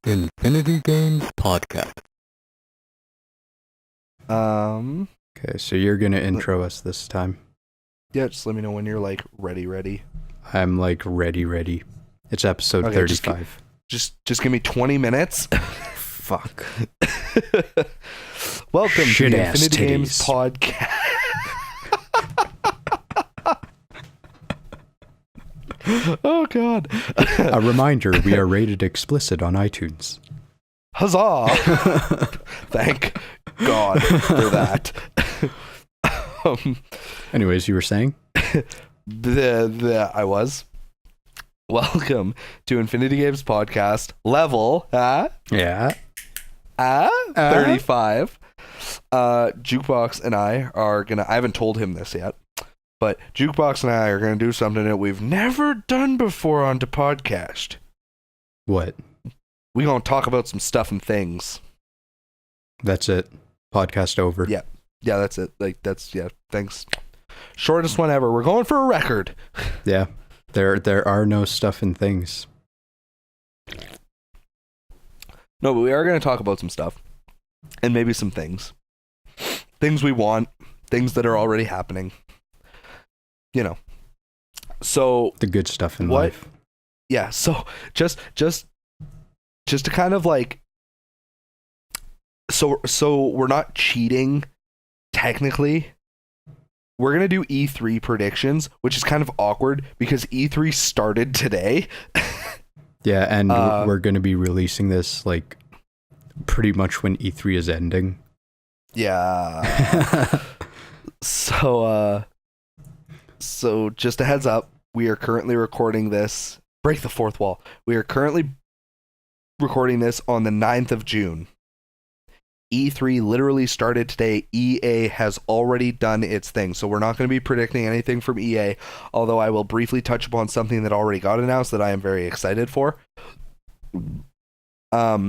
Infinity Games Podcast. Okay, so you're gonna intro us this time. Yeah, just let me know when you're like ready. I'm like ready. It's episode Okay, 35. Just give me 20 minutes. Fuck. Welcome to the Shit-ass Infinity Games titties. Podcast. Oh god. A reminder, we are rated explicit on iTunes. Huzzah! Thank God for that. Anyways, you were saying? I was. Welcome to Infinity Games Podcast level Yeah. 35. Jukebox and I are gonna, I haven't told him this yet, but Jukebox and I are gonna do something that we've never done before on the podcast. What? We gonna talk about some stuff and things. That's it. Podcast over. Yeah, that's it. Thanks. Shortest one ever. We're going for a record. Yeah. There are no stuff and things. No, but we are gonna talk about some stuff. And maybe some things. Things we want. Things that are already happening. You know. So The good stuff in life. yeah, so just to kind of like, so we're not cheating technically. We're gonna do E3 predictions, which is kind of awkward because E3 started today. Yeah, and we're going to be releasing this like pretty much when E3 is ending. Yeah. So just a heads up, we are currently recording this. Break the fourth wall. We are currently recording this on the 9th of June. E3 literally started today. EA has already done its thing. So we're not going to be predicting anything from EA, although I will briefly touch upon something that already got announced that I am very excited for. But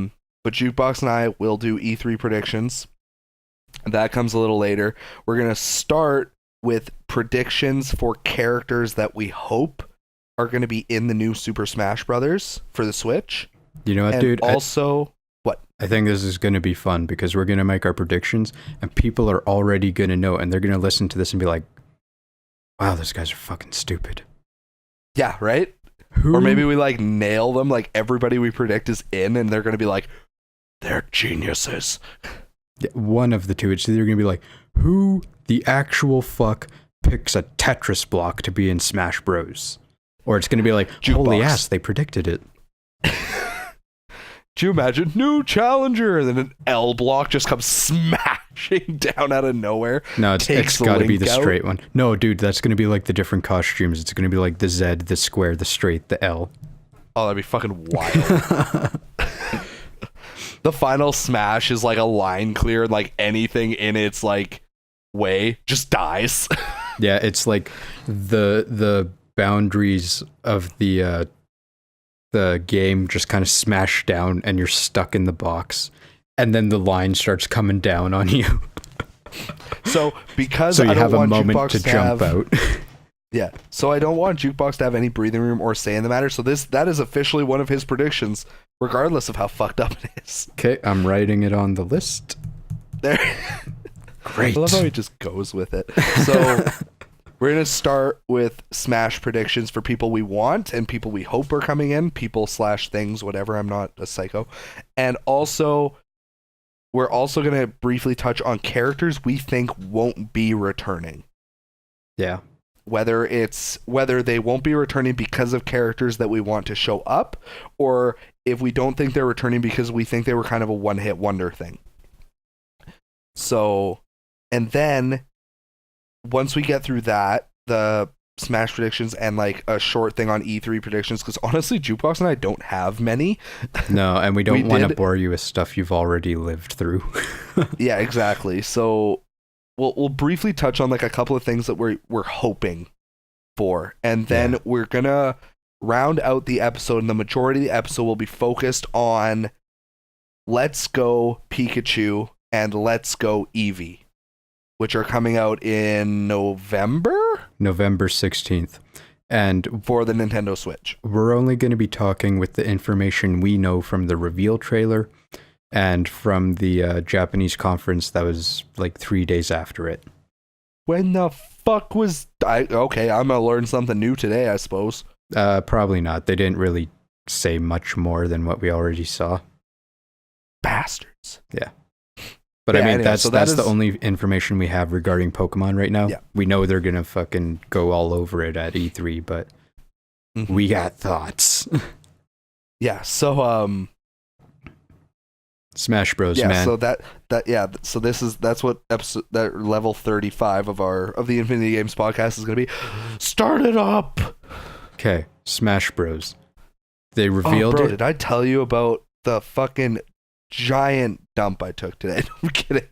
Jukebox and I will do E3 predictions. That comes a little later. We're going to start with predictions for characters that we hope are going to be in the new Super Smash Brothers for the Switch. You know what, And dude? also, I think this is going to be fun because we're going to make our predictions and people are already going to know and they're going to listen to this and be like, wow, those guys are fucking stupid. yeah, right? Who? Or maybe we like nail them, like everybody we predict is in and they're going to be like, they're geniuses. Yeah, one of the two. It's either going to be like, who the actual fuck picks a Tetris block to be in Smash Bros? Or it's going to be like, holy Jukebox. ass, they predicted it. Do you imagine? New challenger! And then an L block just comes smashing down out of nowhere. No, it's Takes the got to be link the out. straight one. No, dude, that's going to be like the different costumes. It's going to be like the Z, the square, the straight, the L. Oh, that'd be fucking wild. The final smash is like a line clear, and like anything in its like way just dies. Yeah, it's like the boundaries of the game just kind of smash down and you're stuck in the box. And then the line starts coming down on you. So because So you I don't have a want moment Jukebox to jump have, out. Yeah. So I don't want Jukebox to have any breathing room or say in the matter. So that is officially one of his predictions, regardless of how fucked up it is. Okay, I'm writing it on the list. There. Great. I love how he just goes with it. So we're going to start with Smash predictions for people we want and people we hope are coming in, people/things, whatever. I'm not a psycho. And also, we're also going to briefly touch on characters we think won't be returning. Yeah. Whether they won't be returning because of characters that we want to show up, or if we don't think they're returning because we think they were kind of a one-hit wonder thing. So, and then once we get through that, the Smash predictions and like a short thing on E3 predictions, because honestly, Jukebox and I don't have many. No, and we don't We want to did- bore you with stuff you've already lived through. Yeah, exactly. So we'll briefly touch on like a couple of things that we're hoping for, and then we're gonna round out the episode, and the majority of the episode will be focused on Let's Go Pikachu and Let's Go Eevee, which are coming out in November. November 16th. And for the Nintendo Switch. we're only going to be talking with the information we know from the reveal trailer and from the Japanese conference that was like 3 days after it. When the fuck was okay, I'm gonna learn something new today, I suppose. Probably not. They didn't really say much more than what we already saw. Bastards. Yeah. But Yeah, I mean, anyway, that's so that the is- only information we have regarding Pokemon right now. Yeah. We know they're going to fucking go all over it at E3, but we got thoughts. Yeah, so Smash Bros, yeah, man. so so that's what episode that level 35 of the Infinity Games podcast is going to be. Start it up. Okay, Smash Bros. They Oh, revealed bro, it. did I tell you about the fucking giant dump I took today? No, I'm kidding.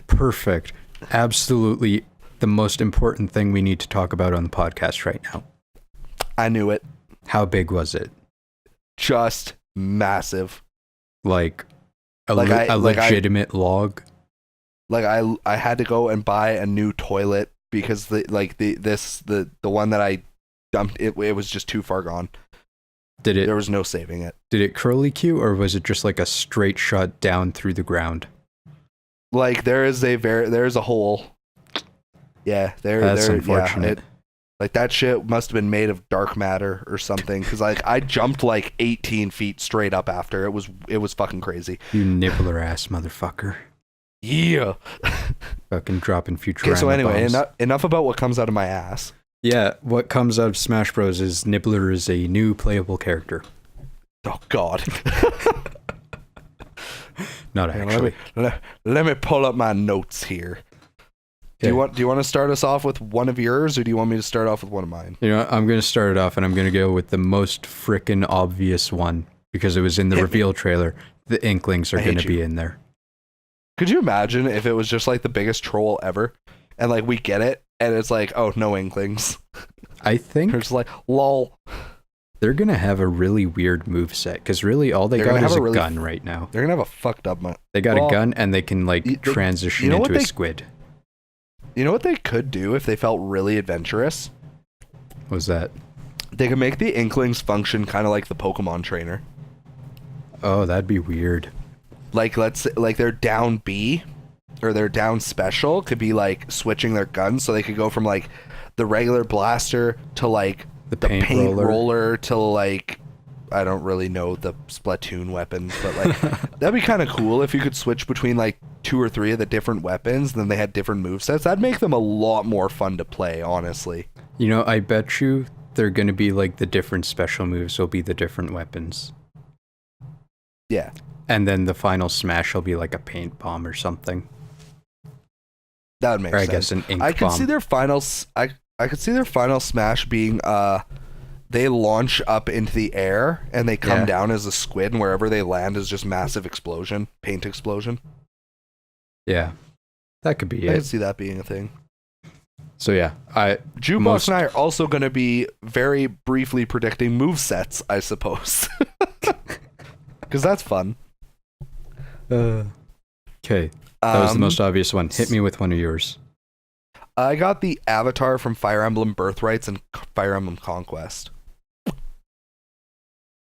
Perfect. Absolutely the most important thing we need to talk about on the podcast right now. I knew it. How big was it? Just massive. Like a Like I- legitimate log? Like I had to go and buy a new toilet because the one that I dumped it was just too far gone. There was no saving it. Did it curly Q or was it just like a straight shot down through the ground? Like there's a hole. Yeah, That's there. unfortunate. Yeah, like that shit must have been made of dark matter or something. Because like I jumped like 18 feet straight up after it was fucking crazy. You nibbler ass motherfucker. Yeah. Fucking dropping Futurama Okay, so anyway, bombs. enough about what comes out of my ass. Yeah, what comes out of Smash Bros. Is Nibbler is a new playable character. Oh God. Not actually. Let me pull up my notes here. Do you want to start us off with one of yours, or do you want me to start off with one of mine? You know, I'm going to start it off, and I'm going to go with the most frickin' obvious one, because it was in the reveal trailer. The Inklings are going to be in there. Could you imagine if it was just like the biggest troll ever, and like we get it, and it's like, oh, no Inklings. I think It's like, lol. they're going to have a really weird moveset, because really all they They're got gonna is have a a really gun right now. They're gonna have a fucked up one. They got Well, a gun, and they can like transition you know what into a they- squid. You know what they could do if they felt really adventurous? What was that? They could make the Inklings function kind of like the Pokemon trainer. Oh, that'd be weird. Like let's say, like their down B or their down special could be like switching their guns, so they could go from like the regular blaster to like The paint roller to like, I don't really know the Splatoon weapons, but like that'd be kind of cool if you could switch between like 2 or 3 of the different weapons, then they had different movesets. That'd make them a lot more fun to play, honestly. You know, I bet you they're going to be like the different special moves will be the different weapons. Yeah. And then the final smash will be like a paint bomb or something. That would make Or I sense. guess an ink I bomb. could see their final I could see their final smash being they launch up into the air and they come Yeah. down as a squid, and wherever they land is just massive explosion, paint explosion. Yeah, that could be I it. could see that being a thing. So yeah, Jukebox and I are also going to be very briefly predicting movesets, I suppose. Because that's fun. Okay, that was the most obvious one. Hit me with one of yours. I got the avatar from Fire Emblem Birthrights and Fire Emblem Conquest.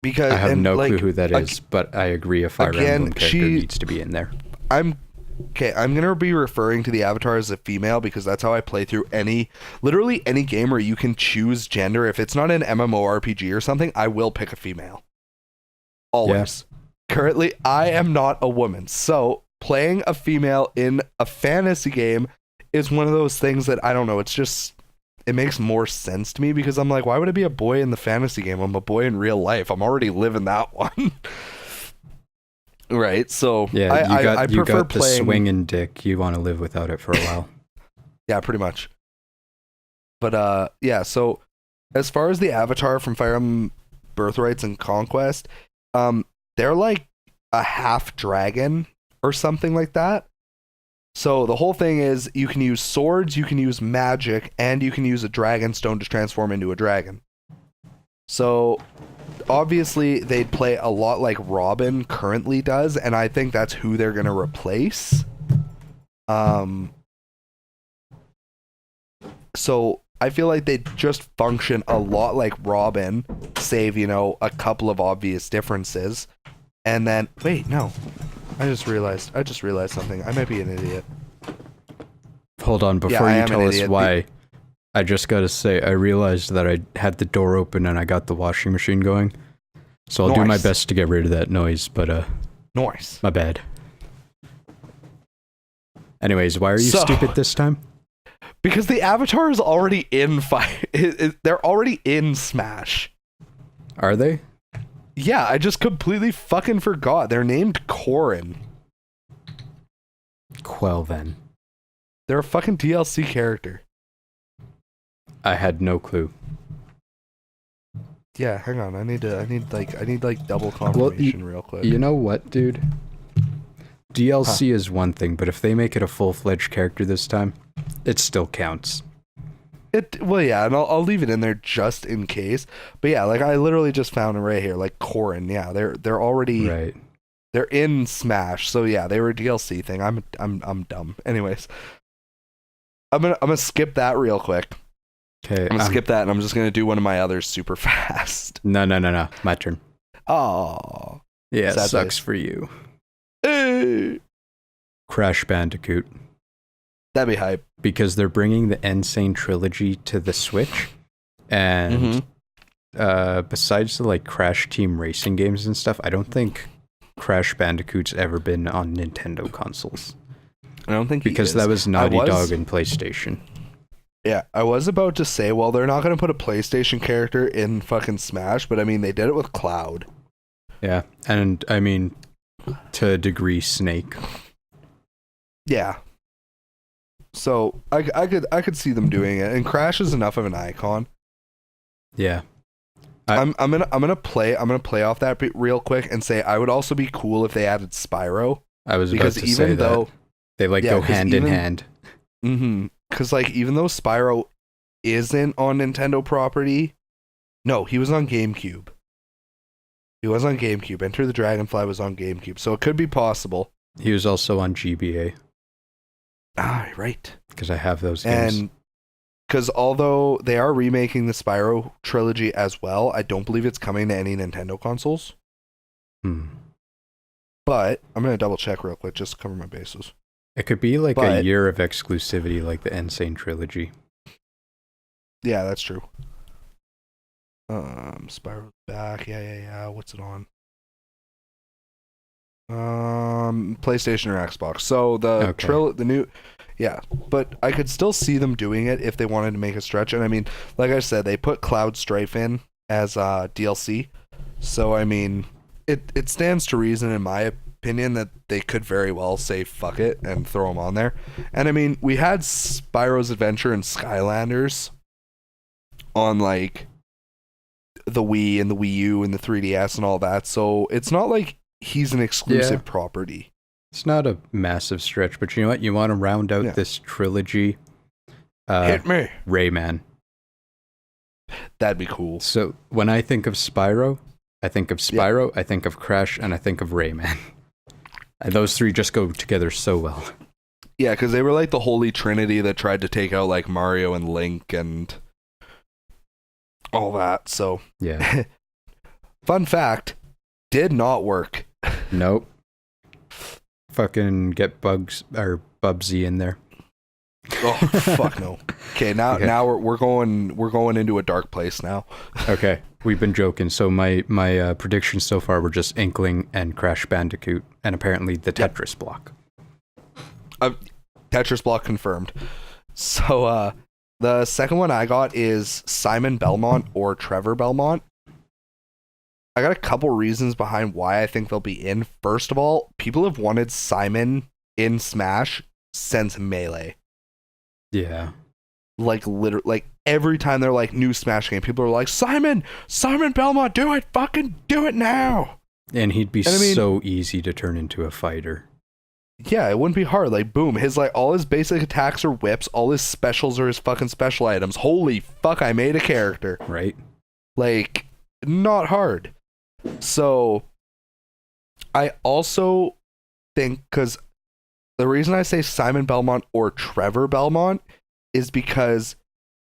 Because I have no like, clue who that is, but I agree a Fire again, Emblem character needs to be in there. I'm gonna be referring to the avatar as a female because that's how I play through literally any game where you can choose gender. If it's not an MMORPG or something, I will pick a female. Always. Currently, I am not a woman, so playing a female in a fantasy game is one of those things that I don't know. It makes more sense to me because I'm like, why would I be a boy in the fantasy game? I'm a boy in real life. I'm already living that one. Right, so Yeah, I you prefer got the playing swinging dick. You want to live without it for a while. Yeah, pretty much. But yeah, so as far as the avatar from Fire Emblem Birthrights and Conquest, they're like a half dragon or something like that. So the whole thing is you can use swords, you can use magic, and you can use a dragon stone to transform into a dragon. So obviously they'd play a lot like Robin currently does, and I think that's who they're gonna replace. So I feel like they just function a lot like Robin, save, a couple of obvious differences. And then, wait, no. I just realized something. I might be an idiot. Hold on, before I you am tell an us idiot. why, I just gotta say, I realized that I had the door open and I got the washing machine going. So I'll do my Nice. best to get rid of that noise, but Nice. my bad. Anyways, why are you So- stupid this time? Because the Avatar is already in they're already in Smash. Are they? Yeah, I just completely fucking forgot. They're named Corrin. Well then. They're a fucking DLC character. I had no clue. Yeah, hang on. I need double confirmation real quick. You know what, dude? DLC is one thing, but if they make it a full-fledged character this time, it still counts. Well, yeah, and I'll leave it in there just in case. But yeah, like I literally just found it right here, like Corrin. Yeah, they're already Right. they're in Smash. So yeah, they were a DLC thing. I'm dumb. Anyways, I'm gonna skip that real quick. Okay. I'm gonna skip that, and I'm just gonna do one of my others super fast. No. My turn. Oh, Yeah, Sad sucks face. for you. that'd Crash Bandicoot. be hype. Because they're bringing the Insane Trilogy to the Switch. And besides the like Crash Team Racing games and stuff, I don't think Crash Bandicoot's ever been on Nintendo consoles. I don't think he Because is. that was Naughty was- Dog and PlayStation. Yeah, I was about to say, well, they're not gonna put a PlayStation character in fucking Smash, but I mean, they did it with Cloud. Yeah, and I mean, to a degree, Snake. Yeah. So I could see them doing it, and Crash is enough of an icon. Yeah. I'm gonna play off that bit real quick and say I would also be cool if they added Spyro, I was about because to even say though that. They like yeah, go 'cause hand in even- hand. because like even though Spyro isn't on Nintendo property, no, he was on GameCube. He was on GameCube. Enter the Dragonfly was on GameCube, so it could be possible. He was also on GBA, Ah, right. because I have those games. And because although they are remaking the Spyro trilogy as well, I don't believe it's coming to any Nintendo consoles. But I'm gonna double check real quick just to cover my bases. It could be like a but- year of exclusivity, like the Insane Trilogy. Yeah, that's true. Spyro's back. Yeah. What's it on? PlayStation or Xbox. So the Okay. the new, yeah. But I could still see them doing it if they wanted to make a stretch. And I mean, like I said, they put Cloud Strife in as DLC. So I mean, it stands to reason, in my opinion, that they could very well say fuck it and throw them on there. And I mean, we had Spyro's Adventure and Skylanders on like the Wii and the Wii U and the 3DS and all that. So it's not like he's an exclusive property. It's not a massive stretch, but you know what? You want to round out Yeah. this trilogy. Hit me. Rayman. That'd be cool. So when I think of Spyro, I think of I think of Crash, and I think of Rayman. And those three just go together so well. Yeah, because they were like the holy trinity that tried to take out like Mario and Link and all that. So Yeah. fun fact, did not work. Nope. Fucking get Bubsy in there. Oh fuck no. Okay, now we're going into a dark place now. Okay, we've been joking. So my predictions so far were just Inkling and Crash Bandicoot, and apparently the Tetris block. Tetris block confirmed. So the second one I got is Simon Belmont or Trevor Belmont. I got a couple reasons behind why I think they'll be in. First of all, people have wanted Simon in Smash since Melee. Yeah. Like literally, like every time they're like new Smash game, people are like, Simon Belmont, do it, fucking do it now. And he'd be And I mean- so easy to turn into a fighter. Yeah, it wouldn't be hard. Like, boom, his like all his basic attacks are whips, all his specials are his fucking special items. Holy fuck, I made a character. Right? Like, not hard. So, I also think, because the reason I say Simon Belmont or Trevor Belmont is because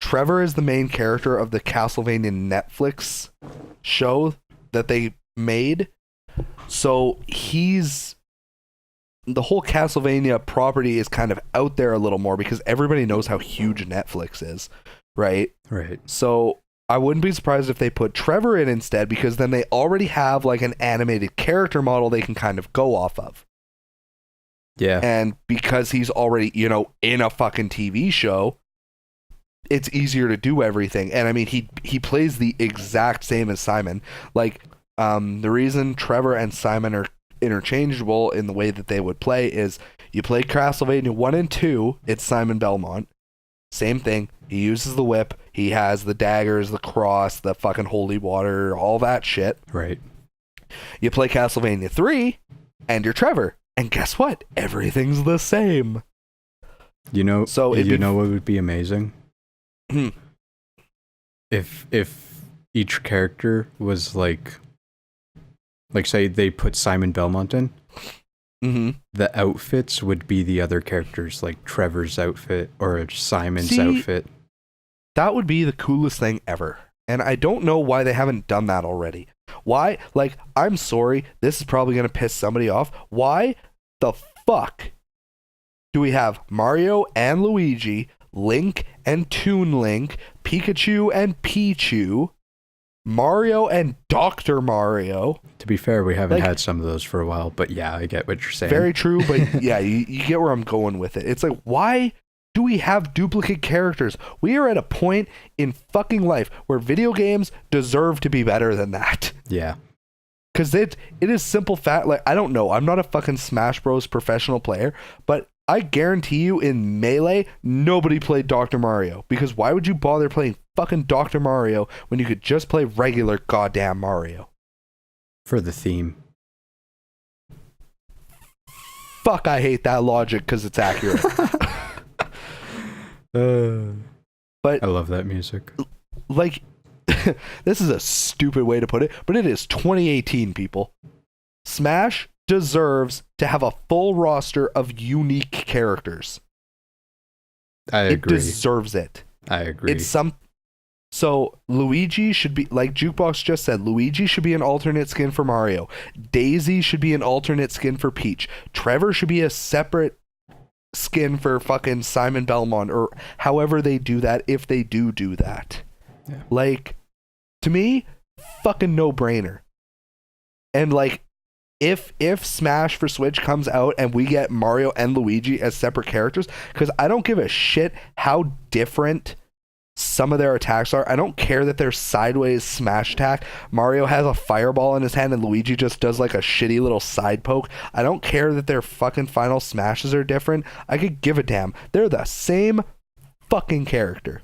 Trevor is the main character of the Castlevania Netflix show that they made. So the whole Castlevania property is kind of out there a little more because everybody knows how huge Netflix is, right? Right. So I wouldn't be surprised if they put Trevor in instead, because then they already have like an animated character model they can kind of go off of. Yeah. And because he's already, you know, in a fucking TV show, it's easier to do everything. And I mean, he plays the exact same as Simon. Like, the reason Trevor and Simon are interchangeable in the way that they would play is you play Castlevania 1 and 2, it's Simon Belmont. Same thing. He uses the whip. He has the daggers, the cross, the fucking holy water, all that shit. Right. You play Castlevania 3, and you're Trevor. And guess what? Everything's the same. You know, so you know what would be amazing? Hmm. If each character was like say they put Simon Belmont in, Mm-hmm. the outfits would be the other characters, like Trevor's outfit or Simon's outfit. That would be the coolest thing ever. And I don't know why they haven't done that already. Why? Like, I'm sorry, this is probably going to piss somebody off. Why the fuck do we have Mario and Luigi, Link and Toon Link, Pikachu and Pichu, Mario and Dr. Mario? To be fair, we haven't had some of those for a while, but yeah, I get what you're saying. Very true, but yeah, you get where I'm going with it. It's like, why do we have duplicate characters? We are at a point in fucking life where video games deserve to be better than that. Yeah. Because it is simple fact. Like, I don't know. I'm not a fucking Smash Bros. Professional player, but I guarantee you in Melee, nobody played Dr. Mario. Because why would you bother playing fucking Dr. Mario when you could just play regular goddamn Mario? For the theme. Fuck, I hate that logic because it's accurate. But I love that music. Like, this is a stupid way to put it, but it is 2018, people. Smash deserves to have a full roster of unique characters. I agree. It deserves it. I agree. So Luigi should be, like Jukebox just said, Luigi should be an alternate skin for Mario. Daisy should be an alternate skin for Peach. Trevor should be a separate skin for fucking Simon Belmont, or however they do that, if they do that. Yeah. Like, to me, fucking no-brainer. And like, if Smash for Switch comes out and we get Mario and Luigi as separate characters, because I don't give a shit how different some of their attacks are. I don't care that they're sideways smash attack. Mario has a fireball in his hand and Luigi just does like a shitty little side poke. I don't care that their fucking final smashes are different. I could give a damn. They're the same fucking character.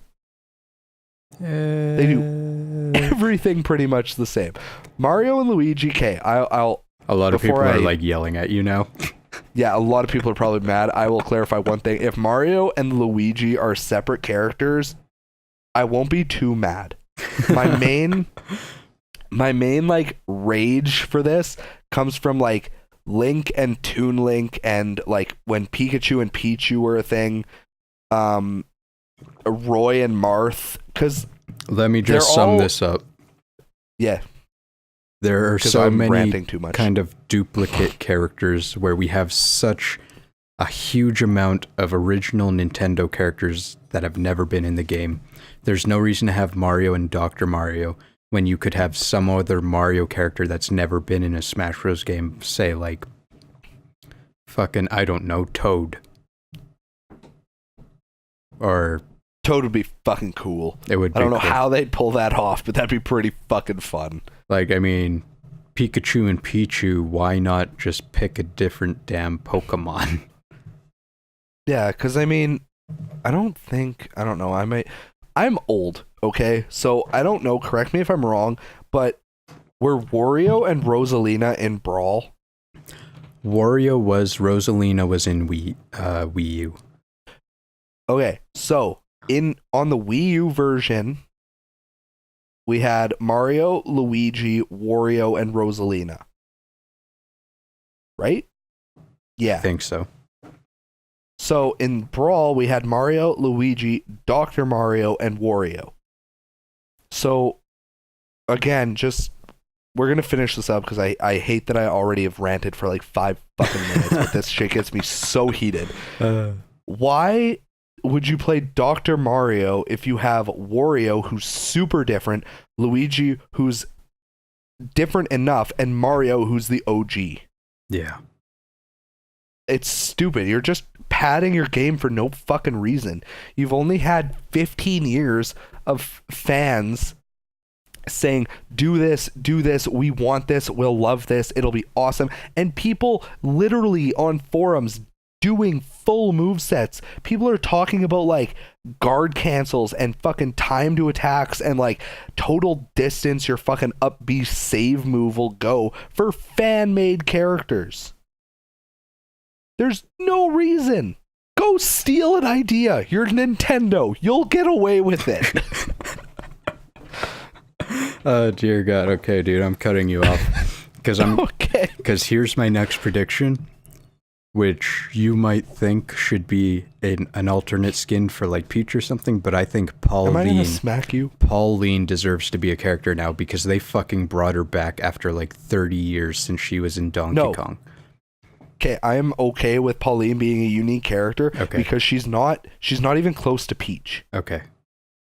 They do everything pretty much the same. Mario and Luigi, I'll a lot of people are like yelling at you now. Yeah, a lot of people are probably mad. I will clarify one thing. If Mario and Luigi are separate characters, I won't be too mad. My main like rage for this comes from like Link and Toon Link, and like when Pikachu and Pichu were a thing, Roy and Marth, because let me just sum this up. Yeah. There are so many too much. kind of duplicate characters where we have such a huge amount of original Nintendo characters that have never been in the game. There's no reason to have Mario and Dr. Mario when you could have some other Mario character that's never been in a Smash Bros. Game, say like fucking, I don't know, Toad. Or Toad would be fucking cool. It would be I don't know cool. how they'd pull that off, but that'd be pretty fucking fun. Like, I mean, Pikachu and Pichu, why not just pick a different damn Pokemon? Yeah, because I mean, I don't know, I'm old, okay? So I don't know, correct me if I'm wrong, but were Wario and Rosalina in Brawl? Wario was, Rosalina was in Wii U. Okay, so on the Wii U version, we had Mario, Luigi, Wario, and Rosalina. Right? Yeah. I think so. So in Brawl, we had Mario, Luigi, Dr. Mario, and Wario. So again, we're going to finish this up because I hate that I already have ranted for like 5 fucking minutes, but this shit gets me so heated. Why would you play Dr. Mario if you have Wario, who's super different, Luigi, who's different enough, and Mario, who's the OG? Yeah. It's stupid. You're just padding your game for no fucking reason. You've only had 15 years of fans saying, do this, we want this, we'll love this, it'll be awesome. And people literally on forums doing full move sets. People are talking about like guard cancels and fucking time to attacks and like total distance your fucking up B save move will go for fan-made characters. There's no reason. Go steal an idea. You're Nintendo. You'll get away with it. Oh dear God. Okay, dude, I'm cutting you off because okay. Because here's my next prediction, which you might think should be an alternate skin for like Peach or something, but I think Am I gonna smack you? Pauline deserves to be a character now because they fucking brought her back after like 30 years since she was in Donkey Kong. Okay, I am okay with Pauline being a unique character because she's not even close to Peach. Okay.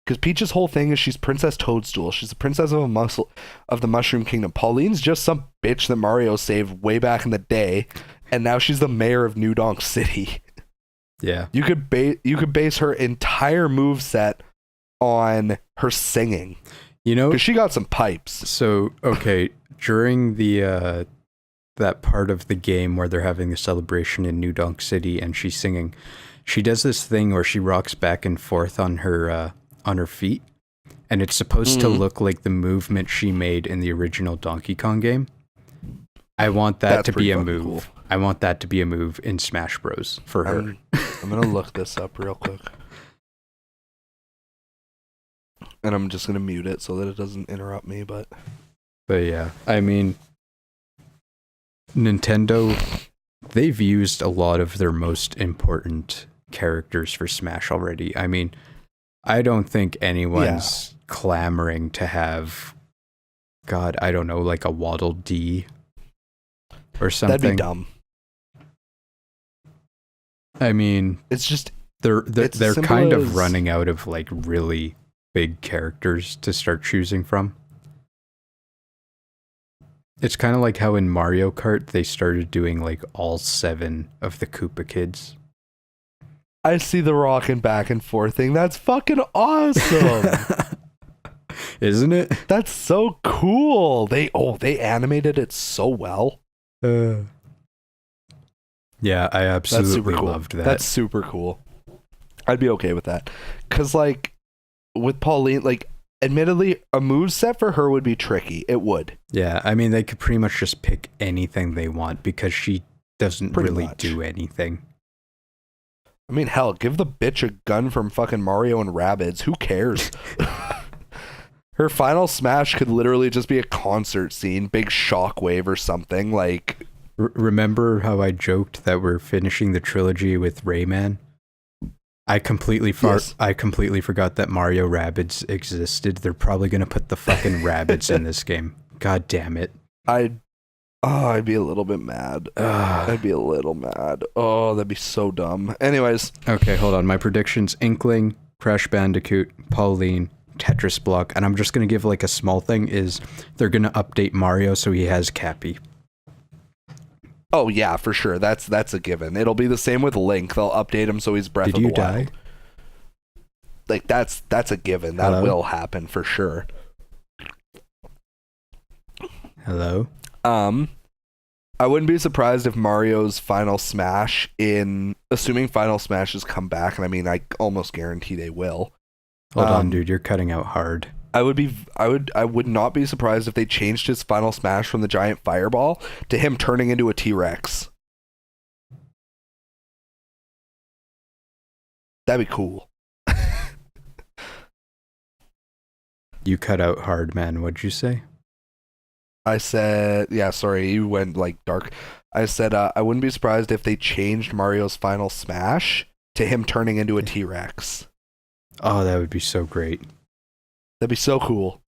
Because Peach's whole thing is she's Princess Toadstool. She's the princess of the Mushroom Kingdom. Pauline's just some bitch that Mario saved way back in the day, and now she's the mayor of New Donk City. Yeah. You could base her entire moveset on her singing. You know, because she got some pipes. So, okay, during the that part of the game where they're having a celebration in New Donk City and she's singing, she does this thing where she rocks back and forth on her feet, and it's supposed to look like the movement she made in the original Donkey Kong game. I want that to be a move. Cool. I want that to be a move in Smash Bros. For her. I'm gonna look this up real quick. And I'm just gonna mute it so that it doesn't interrupt me, but yeah, I mean, Nintendo, they've used a lot of their most important characters for Smash already. I mean, I don't think anyone's clamoring to have, God, I don't know, like a Waddle Dee or something. That'd be dumb. I mean, it's just they're kind of running out of like really big characters to start choosing from. It's kind of like how in Mario Kart they started doing like all 7 of the Koopa kids. I see the rocking back and forth thing. That's fucking awesome. Isn't it? That's so cool. They animated it so well. Yeah, I absolutely loved that. That's super cool. I'd be okay with that. Cause like with Pauline, like admittedly, a moveset for her would be tricky. It would. Yeah, I mean they could pretty much just pick anything they want because she doesn't really do anything. I mean, hell, give the bitch a gun from fucking Mario and Rabbids. Who cares? Her final smash could literally just be a concert scene, big shockwave or something. Like, remember how I joked that we're finishing the trilogy with Rayman? I completely forgot that Mario Rabbids existed. They're probably gonna put the fucking Rabbids in this game. God damn it! I'd be a little bit mad. I'd be a little mad. Oh, that'd be so dumb. Anyways. Okay, hold on. My predictions: Inkling, Crash Bandicoot, Pauline, Tetris Block, and I'm just gonna give like a small thing is they're gonna update Mario so he has Cappy. Oh yeah, for sure. That's a given. It'll be the same with Link. They'll update him so he's Breath of the Wild. Did you die? Like that's a given. That will happen for sure. Hello? I wouldn't be surprised if Mario's final smash assuming final smashes come back, and I mean I almost guarantee they will. Hold on, dude, you're cutting out hard. I would not be surprised if they changed his final smash from the giant fireball to him turning into a T-Rex. That'd be cool. You cut out hard, man. What'd you say? I said, yeah, sorry, you went like dark. I said I wouldn't be surprised if they changed Mario's final smash to him turning into a T-Rex. Oh, that would be so great. That'd be so cool.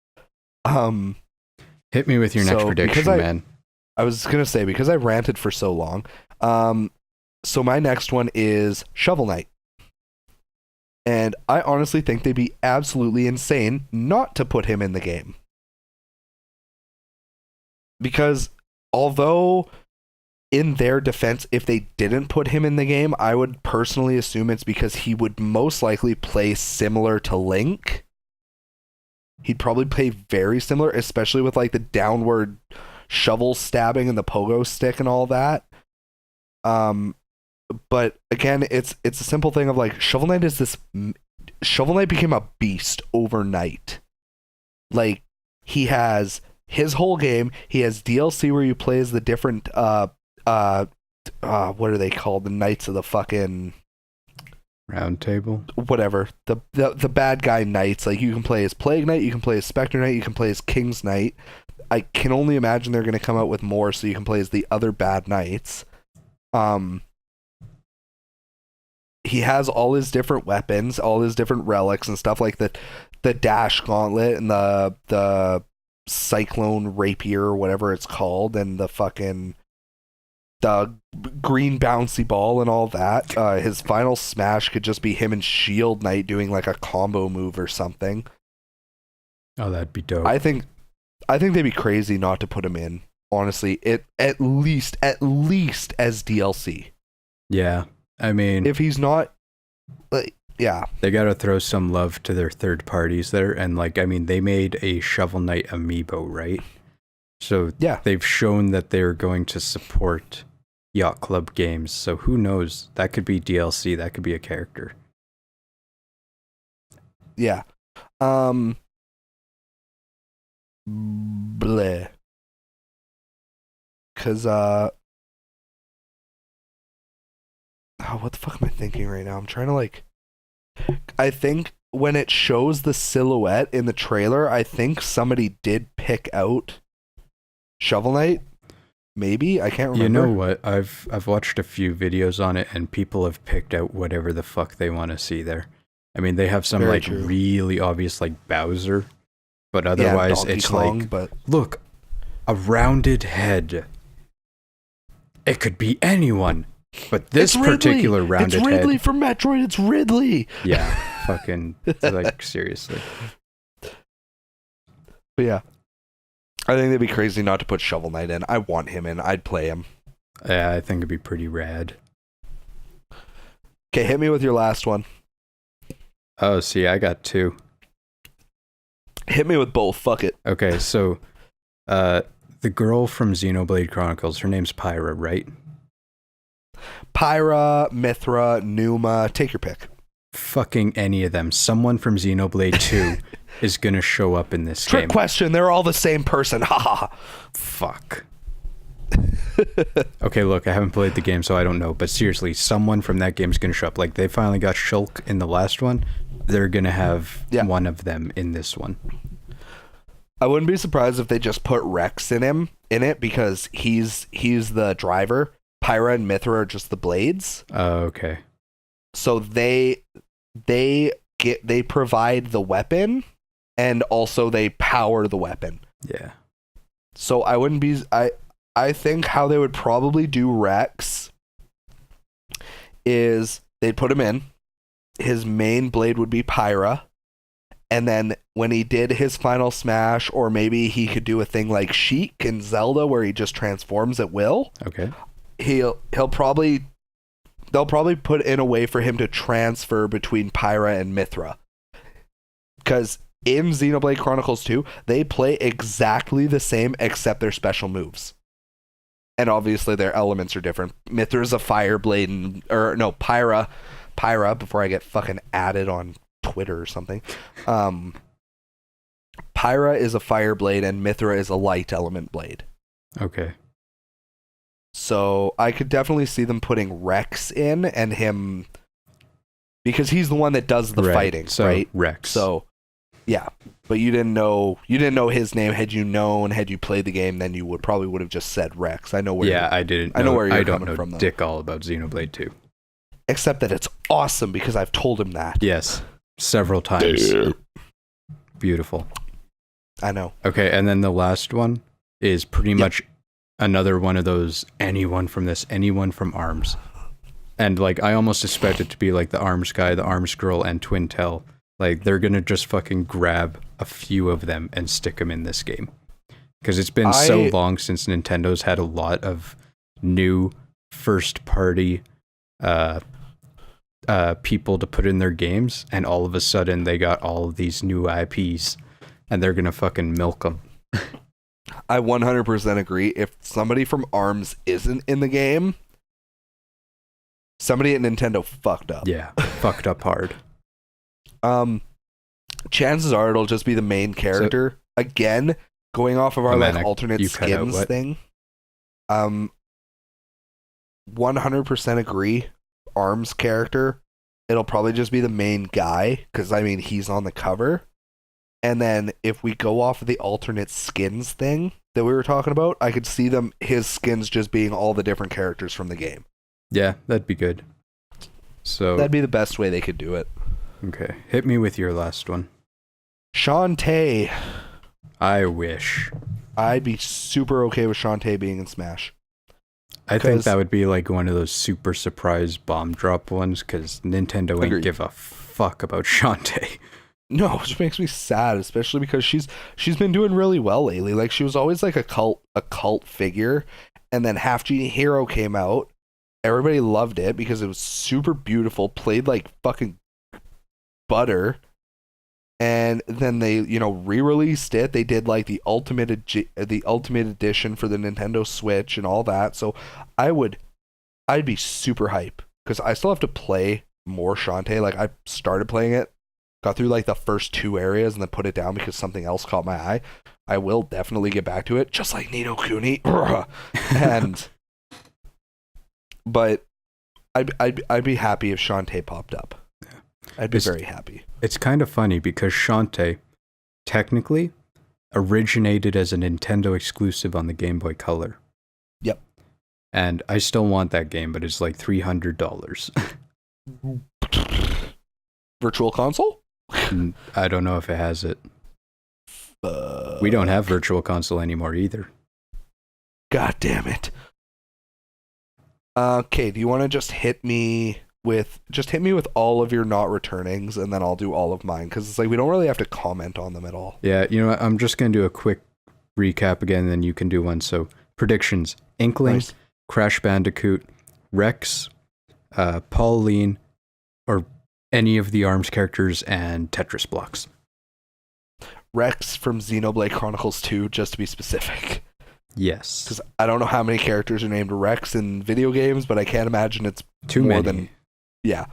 Hit me with your next prediction, man. I was gonna say, because I ranted for so long. So my next one is Shovel Knight. And I honestly think they'd be absolutely insane not to put him in the game. Because although, in their defense, if they didn't put him in the game, I would personally assume it's because he would most likely play similar to Link. He'd probably play very similar, especially with like the downward shovel stabbing and the pogo stick and all that. But again, it's a simple thing of like Shovel Knight became a beast overnight. Like, he has his whole game, he has DLC where you play as the different what are they called? The Knights of the fucking Round Table? Whatever. The bad guy knights. Like, you can play as Plague Knight, you can play as Spectre Knight, you can play as King's Knight. I can only imagine they're going to come out with more so you can play as the other bad knights. He has all his different weapons, all his different relics and stuff, like the dash gauntlet and the cyclone rapier or whatever it's called, and the green bouncy ball and all that. His final smash could just be him and Shield Knight doing like a combo move or something. Oh, that'd be dope. I think they'd be crazy not to put him in. Honestly, at least as DLC. Yeah, I mean, if he's not, like, yeah, they gotta throw some love to their third parties there, and like, I mean, they made a Shovel Knight amiibo, right? So yeah, they've shown that they're going to support Yacht Club games. So who knows? That could be DLC. That could be a character. Yeah. Bleh. Cause what the fuck am I thinking right now? I'm trying to like, I think when it shows the silhouette in the trailer, I think somebody did pick out Shovel Knight. Maybe, I can't remember. You know what? I've watched a few videos on it, and people have picked out whatever the fuck they want to see there. I mean, they have some Very like true. really obvious like Bowser, but otherwise Donkey it's Kong, like, but look, a rounded head. It could be anyone, but this particular rounded head. It's Ridley head. from Metroid. It's Ridley. Yeah, fucking like seriously. But yeah, I think they'd be crazy not to put Shovel Knight in. I want him in. I'd play him. Yeah, I think it'd be pretty rad. Okay, hit me with your last one. Oh, see, I got two. Hit me with both. Fuck it. Okay, so the girl from Xenoblade Chronicles, her name's Pyra, right? Pyra, Mithra, Numa, take your pick. Fucking any of them. Someone from Xenoblade 2 is gonna show up in this Trick game. question. They're all the same person. Ha ha. Fuck. Okay, look, I haven't played the game, so I don't know. But seriously, someone from that game is gonna show up. Like, they finally got Shulk in the last one. They're gonna have one of them in this one. I wouldn't be surprised if they just put Rex in it because he's the driver. Pyra and Mithra are just the blades. Oh, okay. So they provide the weapon and also they power the weapon. Yeah. So I wouldn't be I think how they would probably do Rex is they'd put him in. His main blade would be Pyra. And then when he did his final smash, or maybe he could do a thing like Sheik in Zelda where he just transforms at will. Okay. They'll probably put in a way for him to transfer between Pyra and Mithra. Because in Xenoblade Chronicles 2, they play exactly the same except their special moves. And obviously their elements are different. Mithra's a fire blade, Pyra, before I get fucking added on Twitter or something. Pyra is a fire blade and Mithra is a light element blade. Okay. So I could definitely see them putting Rex in and him, because he's the one that does the fighting, so right? Rex. So Yeah, but you didn't know his name. Had you played the game, then you would have just said Rex. I know where. Yeah, I didn't. I know where you're I don't coming know from, though. dick all about Xenoblade 2. Except that it's awesome because I've told him that. Yes, several times. Beautiful. I know. Okay, and then the last one is pretty much another one of those anyone from ARMS. And like I almost expect it to be like the ARMS guy, the ARMS girl, and Twintel. Like they're gonna just fucking grab a few of them and stick them in this game. Because it's been so long since Nintendo's had a lot of new first party people to put in their games, and all of a sudden they got all of these new IPs and they're gonna fucking milk them. I 100% agree. If somebody from ARMS isn't in the game, somebody at Nintendo fucked up. Yeah, fucked up hard. Chances are it'll just be the main character. Again, going off of our alternate skins thing. 100% agree. ARMS character. It'll probably just be the main guy because I mean he's on the cover. And then if we go off of the alternate skins thing that we were talking about, I could see his skins just being all the different characters from the game. Yeah, that'd be good. So that'd be the best way they could do it. Okay, hit me with your last one. Shantae. I wish. I'd be super okay with Shantae being in Smash. I think that would be like one of those super surprise bomb drop ones because Nintendo ain't give a fuck about Shantae. No, which makes me sad, especially because she's been doing really well lately. Like she was always like a cult figure, and then Half Genie Hero came out. Everybody loved it because it was super beautiful, played like fucking butter. And then they, re-released it. They did like the ultimate edition for the Nintendo Switch and all that. So I'd be super hype because I still have to play more Shantae. Like I started playing it, got through like the first 2 areas, and then put it down because something else caught my eye. I will definitely get back to it, just like Ni no Kuni. But I'd be happy if Shantae popped up. I'd be very happy. It's kind of funny because Shantae technically originated as a Nintendo exclusive on the Game Boy Color. Yep. And I still want that game, but it's like $300. Virtual Console? I don't know if it has it. We don't have Virtual Console anymore either. God damn it. Okay, do you want to just hit me with all of your not returnings, and then I'll do all of mine, because it's like we don't really have to comment on them at all. Yeah, you know what? I'm just going to do a quick recap again, and then you can do one. So, predictions. Inkling, nice. Crash Bandicoot, Rex, Pauline, or any of the ARMS characters, and Tetris blocks. Rex from Xenoblade Chronicles 2, just to be specific. Yes. Because I don't know how many characters are named Rex in video games, but I can't imagine it's too more many. Than... Yeah.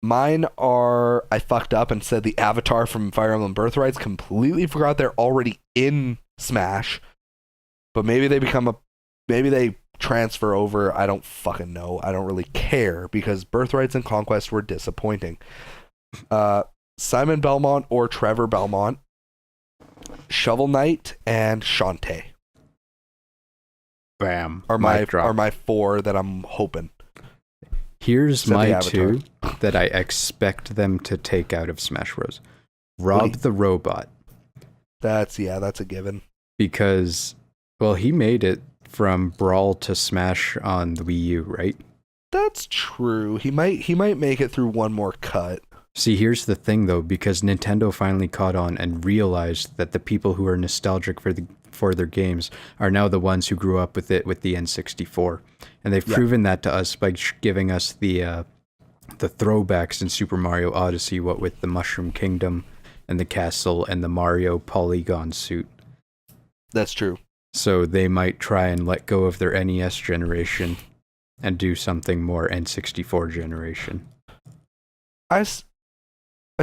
Mine are... I fucked up and said the Avatar from Fire Emblem Birthrights. Completely forgot they're already in Smash. But maybe they maybe they transfer over. I don't fucking know. I don't really care, because Birthrights and Conquest were disappointing. Simon Belmont or Trevor Belmont, Shovel Knight, and Shantae. Bam. Are my 4 that I'm hoping. Here's my 2 that I expect them to take out of Smash Bros. Rob the Robot. That's a given. Because, well, he made it from Brawl to Smash on the Wii U, right? That's true. He might make it through one more cut. See, here's the thing, though, because Nintendo finally caught on and realized that the people who are nostalgic for their games are now the ones who grew up with it with the N64. And they've proven that to us by giving us the throwbacks in Super Mario Odyssey, what with the Mushroom Kingdom and the castle and the Mario polygon suit. That's true. So they might try and let go of their NES generation and do something more N64 generation. I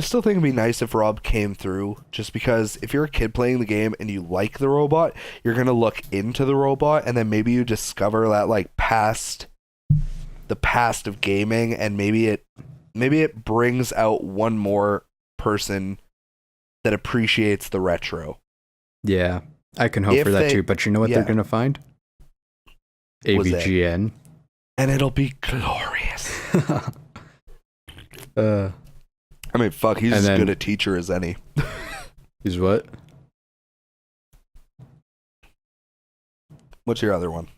still think it'd be nice if Rob came through, just because if you're a kid playing the game and you like the robot, you're going to look into the robot, and then maybe you discover that like the past of gaming, and maybe it brings out one more person that appreciates the retro. Yeah, I can hope for that too. But you know what they're gonna find? AVGN, and it'll be glorious. I mean, fuck, he's as good a teacher as any. He's what? What's your other one?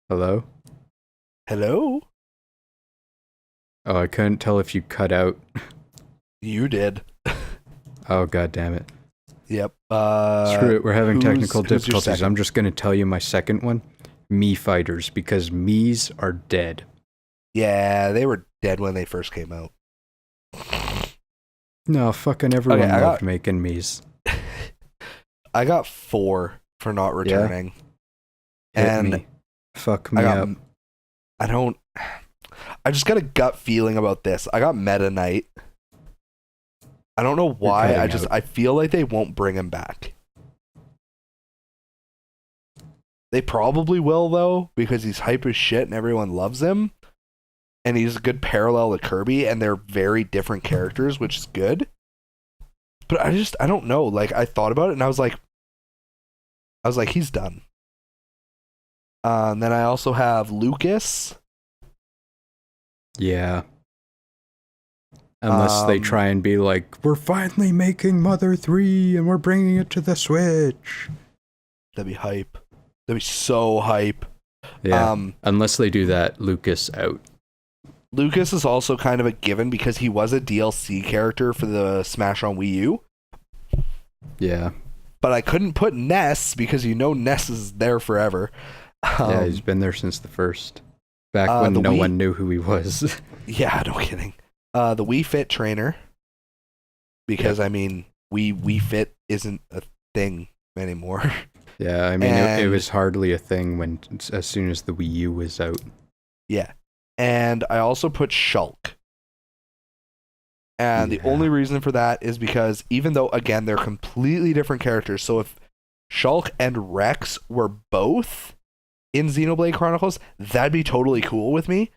Hello? Hello? Oh, I couldn't tell if you cut out. You did. Oh, god damn it. Yep. Screw it, we're having technical difficulties. I'm just going to tell you my second one. Mii fighters, because Miis are dead. Yeah, they were dead when they first came out. No, fucking everyone loved making Miis. I got 4 for not returning. Yeah. Hit me. Fuck me up. I just got a gut feeling about this. I got Meta Knight. I don't know why. I feel like they won't bring him back. They probably will though, because he's hype as shit and everyone loves him. And he's a good parallel to Kirby, and they're very different characters, which is good. But I don't know. Like, I thought about it and I was like, he's done. And then I also have Lucas. Yeah. Unless they try and be like, we're finally making Mother 3 and we're bringing it to the Switch. That'd be hype. That'd be so hype. Yeah. Unless they do that, Lucas out. Lucas is also kind of a given because he was a DLC character for the Smash on Wii U. Yeah. But I couldn't put Ness because Ness is there forever. Yeah, he's been there since the first. Back when no one knew who he was. Yeah, no kidding. The Wii Fit trainer. Because, I mean, Wii Fit isn't a thing anymore. Yeah, I mean, it was hardly a thing as soon as the Wii U was out. Yeah. And I also put Shulk. And the only reason for that is because even though, again, they're completely different characters, so if Shulk and Rex were both in Xenoblade Chronicles, that'd be totally cool with me.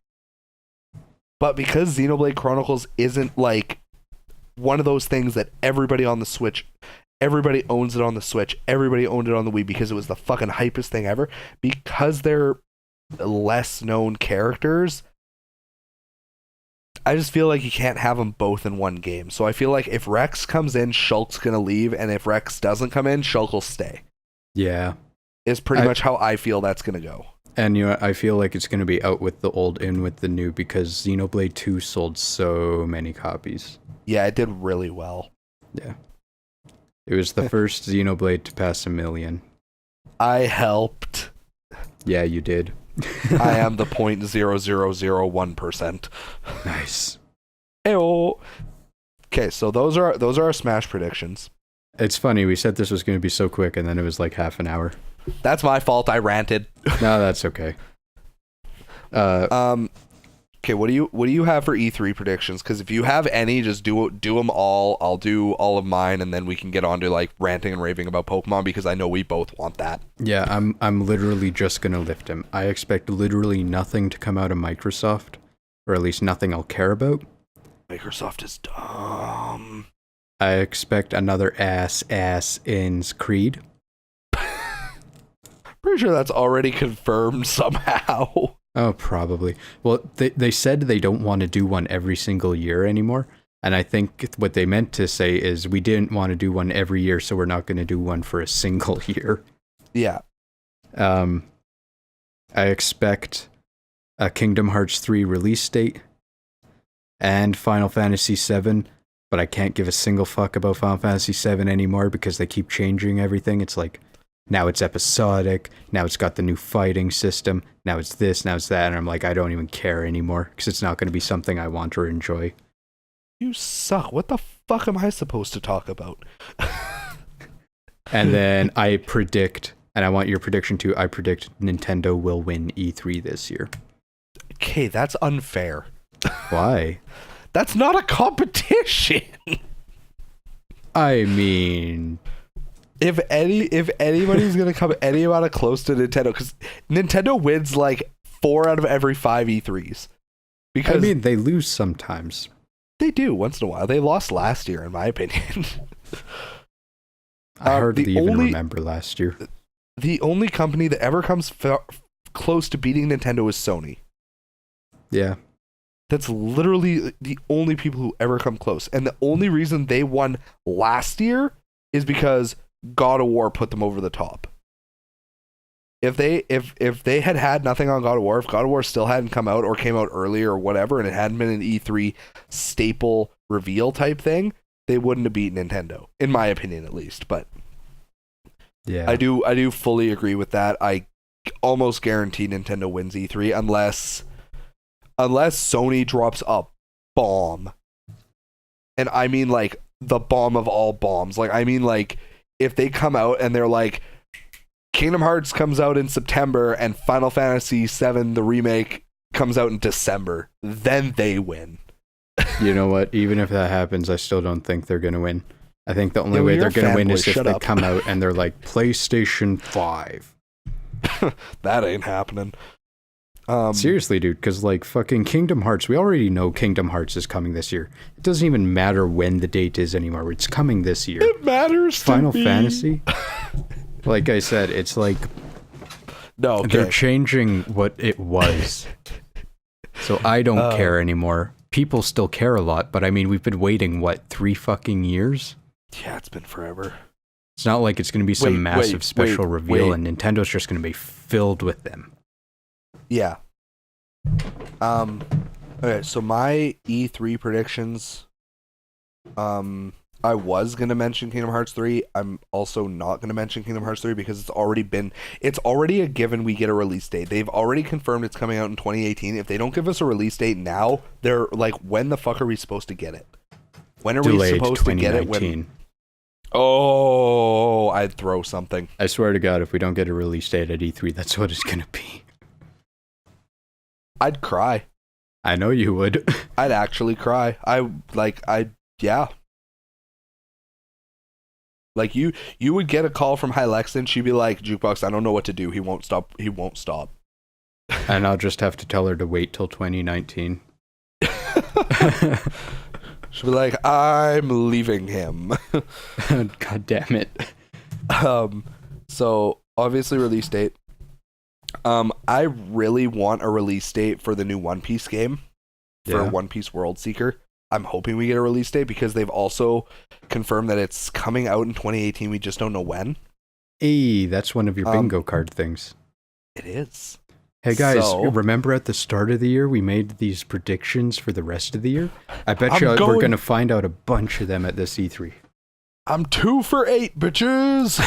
But because Xenoblade Chronicles isn't like one of those things that everybody on the Switch, everybody owns it on the Switch, everybody owned it on the Wii because it was the fucking hypest thing ever, because they're less known characters, I just feel like you can't have them both in one game. So I feel like if Rex comes in, Shulk's gonna leave, and if Rex doesn't come in, Shulk will stay. Yeah. Is pretty much how I feel that's gonna go. And I feel like it's gonna be out with the old, in with the new, because Xenoblade 2 sold so many copies. Yeah, it did really well. Yeah. It was the first Xenoblade to pass 1 million. I helped. Yeah, you did. I am the 0.0001%. Nice. Eyo. Okay, so those are our Smash predictions. It's funny, we said this was going to be so quick, and then it was like half an hour. That's my fault. I ranted. No, that's okay. Okay, what do you have for E3 predictions? Because if you have any, just do them all. I'll do all of mine, and then we can get on to like ranting and raving about Pokemon because I know we both want that. Yeah, I'm literally just gonna lift him. I expect literally nothing to come out of Microsoft, or at least nothing I'll care about. Microsoft is dumb. I expect another ass in Creed. Pretty sure that's already confirmed somehow. Oh, probably. Well, they said they don't want to do one every single year anymore. And I think what they meant to say is we didn't want to do one every year, so we're not going to do one for a single year. Yeah. I expect a Kingdom Hearts 3 release date and Final Fantasy 7, but I can't give a single fuck about Final Fantasy 7 anymore because they keep changing everything. It's like, now it's episodic, now it's got the new fighting system, now it's this, now it's that, and I'm like, I don't even care anymore, because it's not going to be something I want or enjoy. You suck. What the fuck am I supposed to talk about? And then I predict, and I want your prediction too, I predict Nintendo will win E3 this year. Okay, that's unfair. Why? That's not a competition! I mean... If anybody's gonna come any amount of close to Nintendo, because Nintendo wins like 4 out of every 5 E3s. Because I mean, they lose sometimes. They do once in a while. They lost last year, in my opinion. I hardly even remember last year. The only company that ever comes close to beating Nintendo is Sony. Yeah. That's literally the only people who ever come close. And the only reason they won last year is because God of War put them over the top. If they had nothing on God of War, if God of War still hadn't come out or came out earlier or whatever, and it hadn't been an E3 staple reveal type thing, they wouldn't have beat Nintendo, in my opinion at least. But yeah, I do fully agree with that. I almost guarantee Nintendo wins E3 unless Sony drops a bomb. And I mean like the bomb of all bombs. Like I mean like if they come out and they're like Kingdom Hearts comes out in September and Final Fantasy VII the remake comes out in December, then they win. You know what? Even if that happens, I still don't think they're going to win. I think the only way they're going to win is if they come out and they're like PlayStation 5. That ain't happening. Seriously, dude, because like fucking Kingdom Hearts, we already know Kingdom Hearts is coming this year. It doesn't even matter when the date is anymore. It's coming this year. It matters to Final me. Fantasy? Like I said, it's like no, okay. They're changing what it was. So I don't care anymore. People still care a lot, but I mean, we've been waiting, what, 3 fucking years? Yeah, it's been forever. It's not like it's going to be some massive special reveal and Nintendo's just going to be filled with them. Yeah. Okay, so my E3 predictions, I was going to mention Kingdom Hearts 3. I'm also not going to mention Kingdom Hearts 3 because it's already a given we get a release date. They've already confirmed it's coming out in 2018. If they don't give us a release date now, they're like, when the fuck are we supposed to get it? When are we supposed to get it? When? Oh, I'd throw something. I swear to God, if we don't get a release date at E3, that's what it's going to be. I'd cry. I know you would. I'd actually cry. Yeah. Like you would get a call from Hylexton. She'd be like, "Jukebox, I don't know what to do. He won't stop. He won't stop." And I'll just have to tell her to wait till 2019. She'll be like, "I'm leaving him." God damn it. So obviously release date. I really want a release date for the new One Piece game for One Piece World Seeker. I'm hoping we get a release date because they've also confirmed that it's coming out in 2018. We just don't know when. Hey, that's one of your bingo card things. It is. Hey guys, remember at the start of the year we made these predictions for the rest of the year? I bet we're going to find out a bunch of them at this E3. I'm 2 for 8, bitches.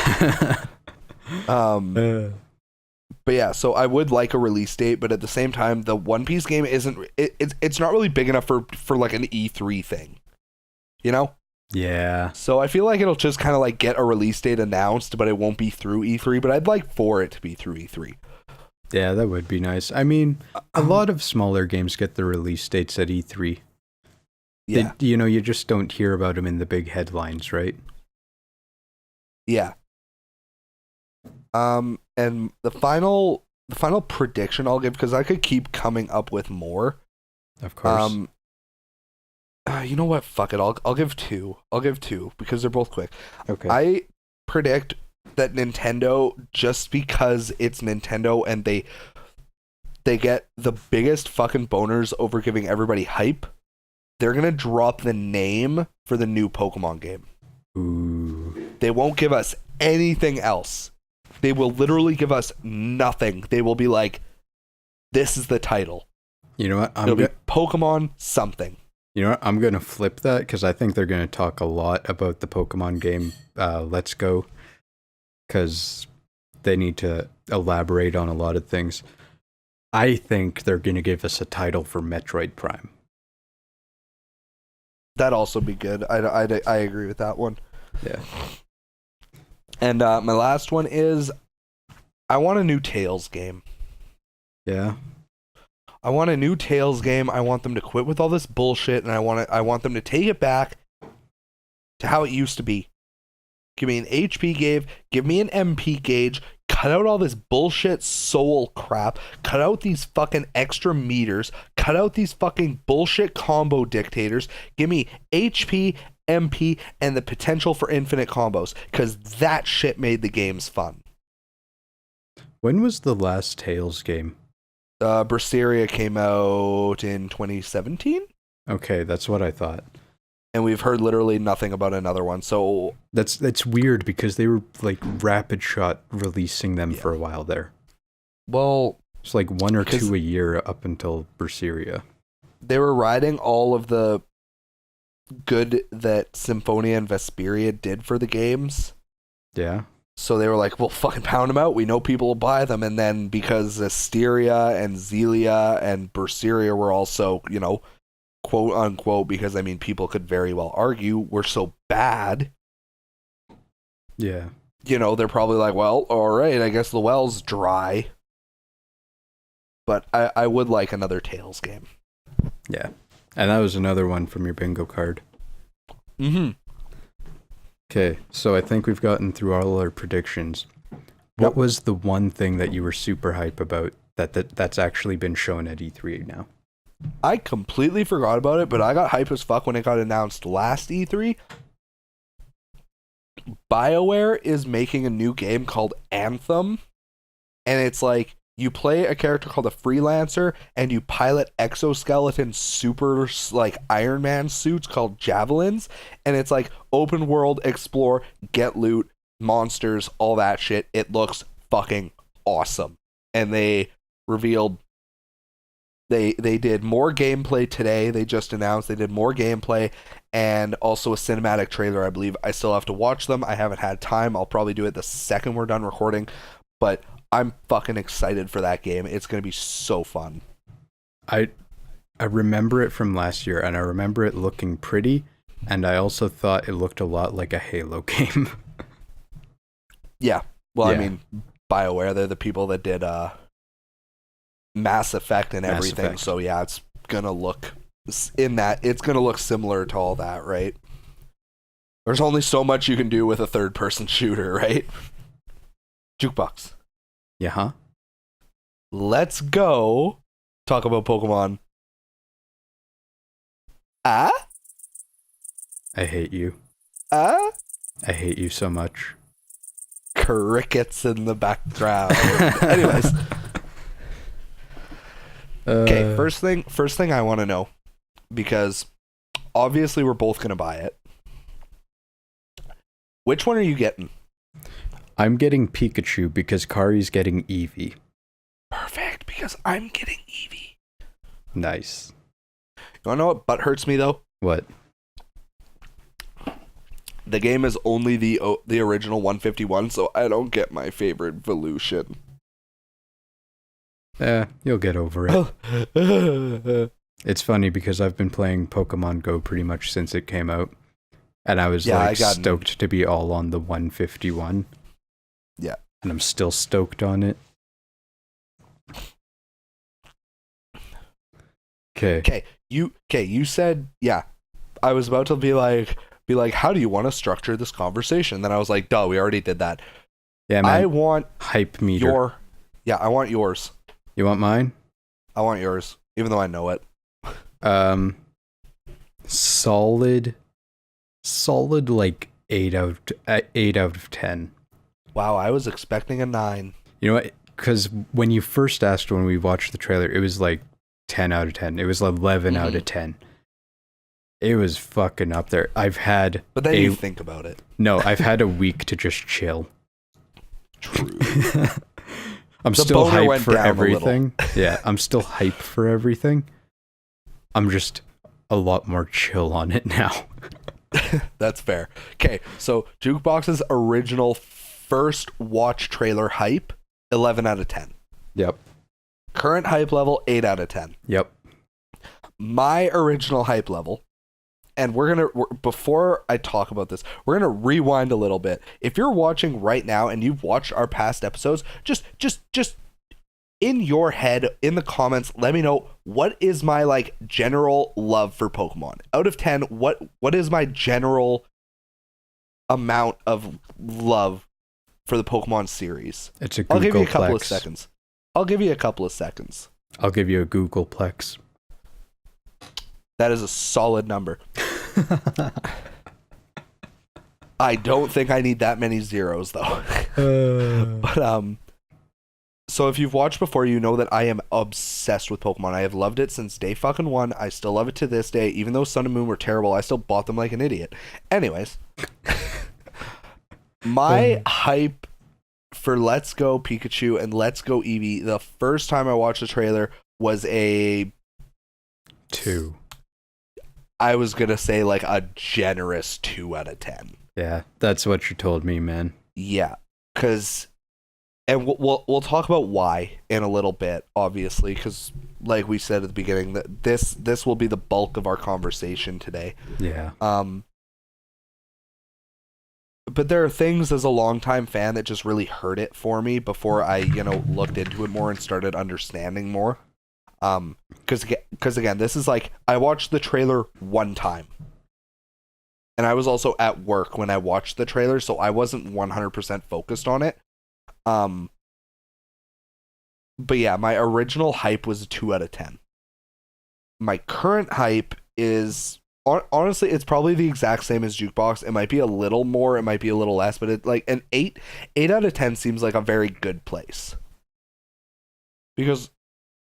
But yeah, so I would like a release date, but at the same time, the One Piece game it's not really big enough for like an E3 thing, you know? Yeah. So I feel like it'll just kind of like get a release date announced, but it won't be through E3. But I'd like for it to be through E3. Yeah, that would be nice. I mean, a lot of smaller games get the release dates at E3. Yeah. You just don't hear about them in the big headlines, right? Yeah. And the final prediction I'll give, because I could keep coming up with more. Of course. You know what? Fuck it. I'll give 2. I'll give 2 because they're both quick. Okay. I predict that Nintendo, just because it's Nintendo and they get the biggest fucking boners over giving everybody hype, they're gonna drop the name for the new Pokemon game. Ooh. They won't give us anything else. They will literally give us nothing. They will be like, this is the title. You know what? It'll be Pokemon something. You know what? I'm going to flip that because I think they're going to talk a lot about the Pokemon game Let's Go, because they need to elaborate on a lot of things. I think they're going to give us a title for Metroid Prime. That'd also be good. I agree with that one. Yeah. And my last one is, I want a new Tales game. Yeah. I want a new Tales game. I want them to quit with all this bullshit, and I want them to take it back to how it used to be. Give me an HP gauge, give me an MP gauge, cut out all this bullshit soul crap, cut out these fucking extra meters, cut out these fucking bullshit combo dictators, give me HP, MP, and the potential for infinite combos, because that shit made the games fun. When was the last Tales game? Berseria came out in 2017? Okay, that's what I thought. And we've heard literally nothing about another one, so... That's weird, because they were, like, rapid shot releasing them for a while there. Well... It's like 1 or 2 a year up until Berseria. They were riding all of the good that Symphonia and Vesperia did for the games. Yeah. So they were like, well, fucking pound them out. We know people will buy them. And then because Asteria and Zelia and Berseria were also, you know, quote unquote, because I mean, people could very well argue, were so bad. Yeah. You know, they're probably like, well, all right, I guess the well's dry. But I would like another Tales game. Yeah. And that was another one from your bingo card. Mm-hmm. Okay, so I think we've gotten through all our predictions. What was the one thing that you were super hype about that's actually been shown at E3 now? I completely forgot about it, but I got hype as fuck when it got announced last E3. BioWare is making a new game called Anthem, and it's like you play a character called a Freelancer, and you pilot exoskeleton super like Iron Man suits called Javelins, and it's like open world, explore, get loot, monsters, all that shit. It looks fucking awesome. And they revealed they did more gameplay today. They just announced they did more gameplay and also a cinematic trailer, I believe. I still have to watch them. I haven't had time. I'll probably do it the second we're done recording, but I'm fucking excited for that game. It's going to be so fun. I remember it from last year, and I remember it looking pretty, and I also thought it looked a lot like a Halo game. Yeah. Well, Yeah. I mean, BioWare, they're the people that did Mass Effect and Mass everything. Effect. So yeah, it's going to look it's going to look similar to all that, right? There's only so much you can do with a third-person shooter, right? Jukebox. Yeah, huh? Let's go talk about Pokemon. I hate you. I hate you so much. Crickets in the background. Anyways. Okay, first thing I want to know, because obviously we're both going to buy it. Which one are you getting? I'm getting Pikachu because Kari's getting Eevee. Perfect, because I'm getting Eevee. Nice. You want to know what butt hurts me, though? What? The game is only the original 151, so I don't get my favorite Evolution. You'll get over it. It's funny because I've been playing Pokemon Go pretty much since it came out. And I was stoked to be all on the 151. Yeah. And I'm still stoked on it. Okay. You said, yeah. I was about to be like, how do you want to structure this conversation? Then I was like, duh, we already did that. Yeah, man. I want hype meter. I want yours. You want mine? I want yours, even though I know it. Solid like 8 out of 10. Wow, I was expecting a 9. You know what? Because when you first asked when we watched the trailer, it was like 10 out of 10. It was 11 out of 10. It was fucking up there. But then you think about it. No, I've had a week to just chill. True. I'm still hyped for everything. Yeah, I'm still hyped for everything. I'm just a lot more chill on it now. That's fair. Okay, so Jukebox's original first watch trailer hype, 11 out of 10. Yep. Current hype level, 8 out of 10. Yep. My original hype level, and before I talk about this, we're going to rewind a little bit. If you're watching right now and you've watched our past episodes, just in your head, in the comments, let me know what is my like general love for Pokemon. Out of 10, what is my general amount of love for the Pokemon series. It's a Googleplex. I'll give you a couple of seconds. I'll give you a couple of seconds. I'll give you a Googleplex. That is a solid number. I don't think I need that many zeros though. But so if you've watched before, you know that I am obsessed with Pokemon. I have loved it since day fucking one. I still love it to this day. Even though Sun and Moon were terrible, I still bought them like an idiot. Anyways, my hype for Let's Go Pikachu and Let's Go Eevee, the first time I watched the trailer was a 2. I was gonna say like a generous 2 out of 10. Yeah, that's what you told me, man. Yeah, because, and we'll talk about why in a little bit, obviously, because like we said at the beginning, that this will be the bulk of our conversation today. Yeah. But there are things as a longtime fan that just really hurt it for me before I, looked into it more and started understanding more. Because again, this is like, I watched the trailer one time. And I was also at work when I watched the trailer, so I wasn't 100% focused on it. But yeah, my original hype was a 2 out of 10. My current hype is, honestly, it's probably the exact same as Jukebox. It might be a little more, it might be a little less, but it like an 8 out of 10 seems like a very good place. Because,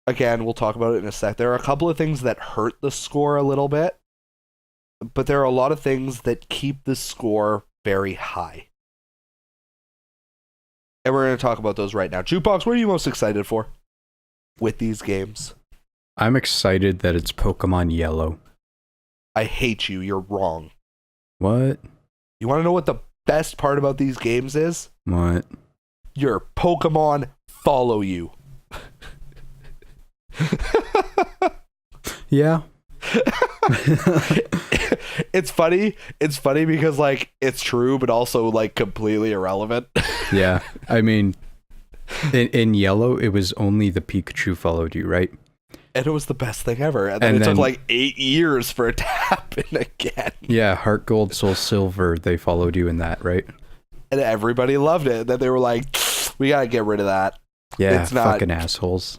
again, we'll talk about it in a sec. There are a couple of things that hurt the score a little bit. But there are a lot of things that keep the score very high. And we're going to talk about those right now. Jukebox, what are you most excited for with these games? I'm excited that it's Pokemon Yellow. I hate you. You're wrong. What? You want to know what the best part about these games is? What? Your Pokemon follow you. Yeah. It's funny because like it's true but also like completely irrelevant. Yeah, I mean, in Yellow it was only the Pikachu followed you, right? And it was the best thing ever, and then it took like 8 years for it to happen again. Yeah, Heart Gold, Soul Silver, they followed you in that, right? And everybody loved it. Then they were like, we gotta get rid of that. Yeah, it's not, fucking assholes.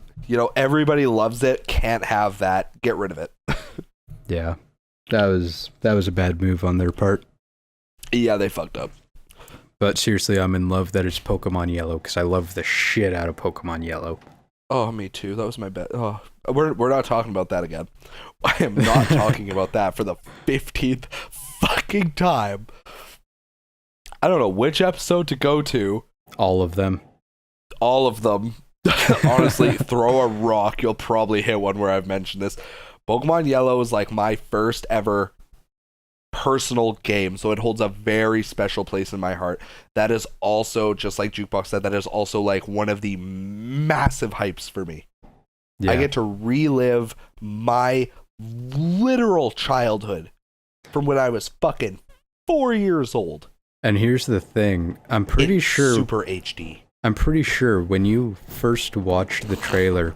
Everybody loves it, can't have that, get rid of it. Yeah, that was a bad move on their part. Yeah, they fucked up. But seriously, I'm in love that it's Pokemon Yellow because I love the shit out of Pokemon Yellow. Oh, me too. That was my bet. Oh, we're not talking about that again. I am not talking about that for the 15th fucking time. I don't know which episode to go to. All of them. All of them. Honestly, throw a rock. You'll probably hit one where I've mentioned this. Pokemon Yellow is like my first ever personal game, so it holds a very special place in my heart. That is also, just like Jukebox said, that is also like one of the massive hypes for me. Yeah. I get to relive my literal childhood from when I was fucking 4 years old. And here's the thing, I'm pretty sure Super HD. I'm pretty sure when you first watched the trailer,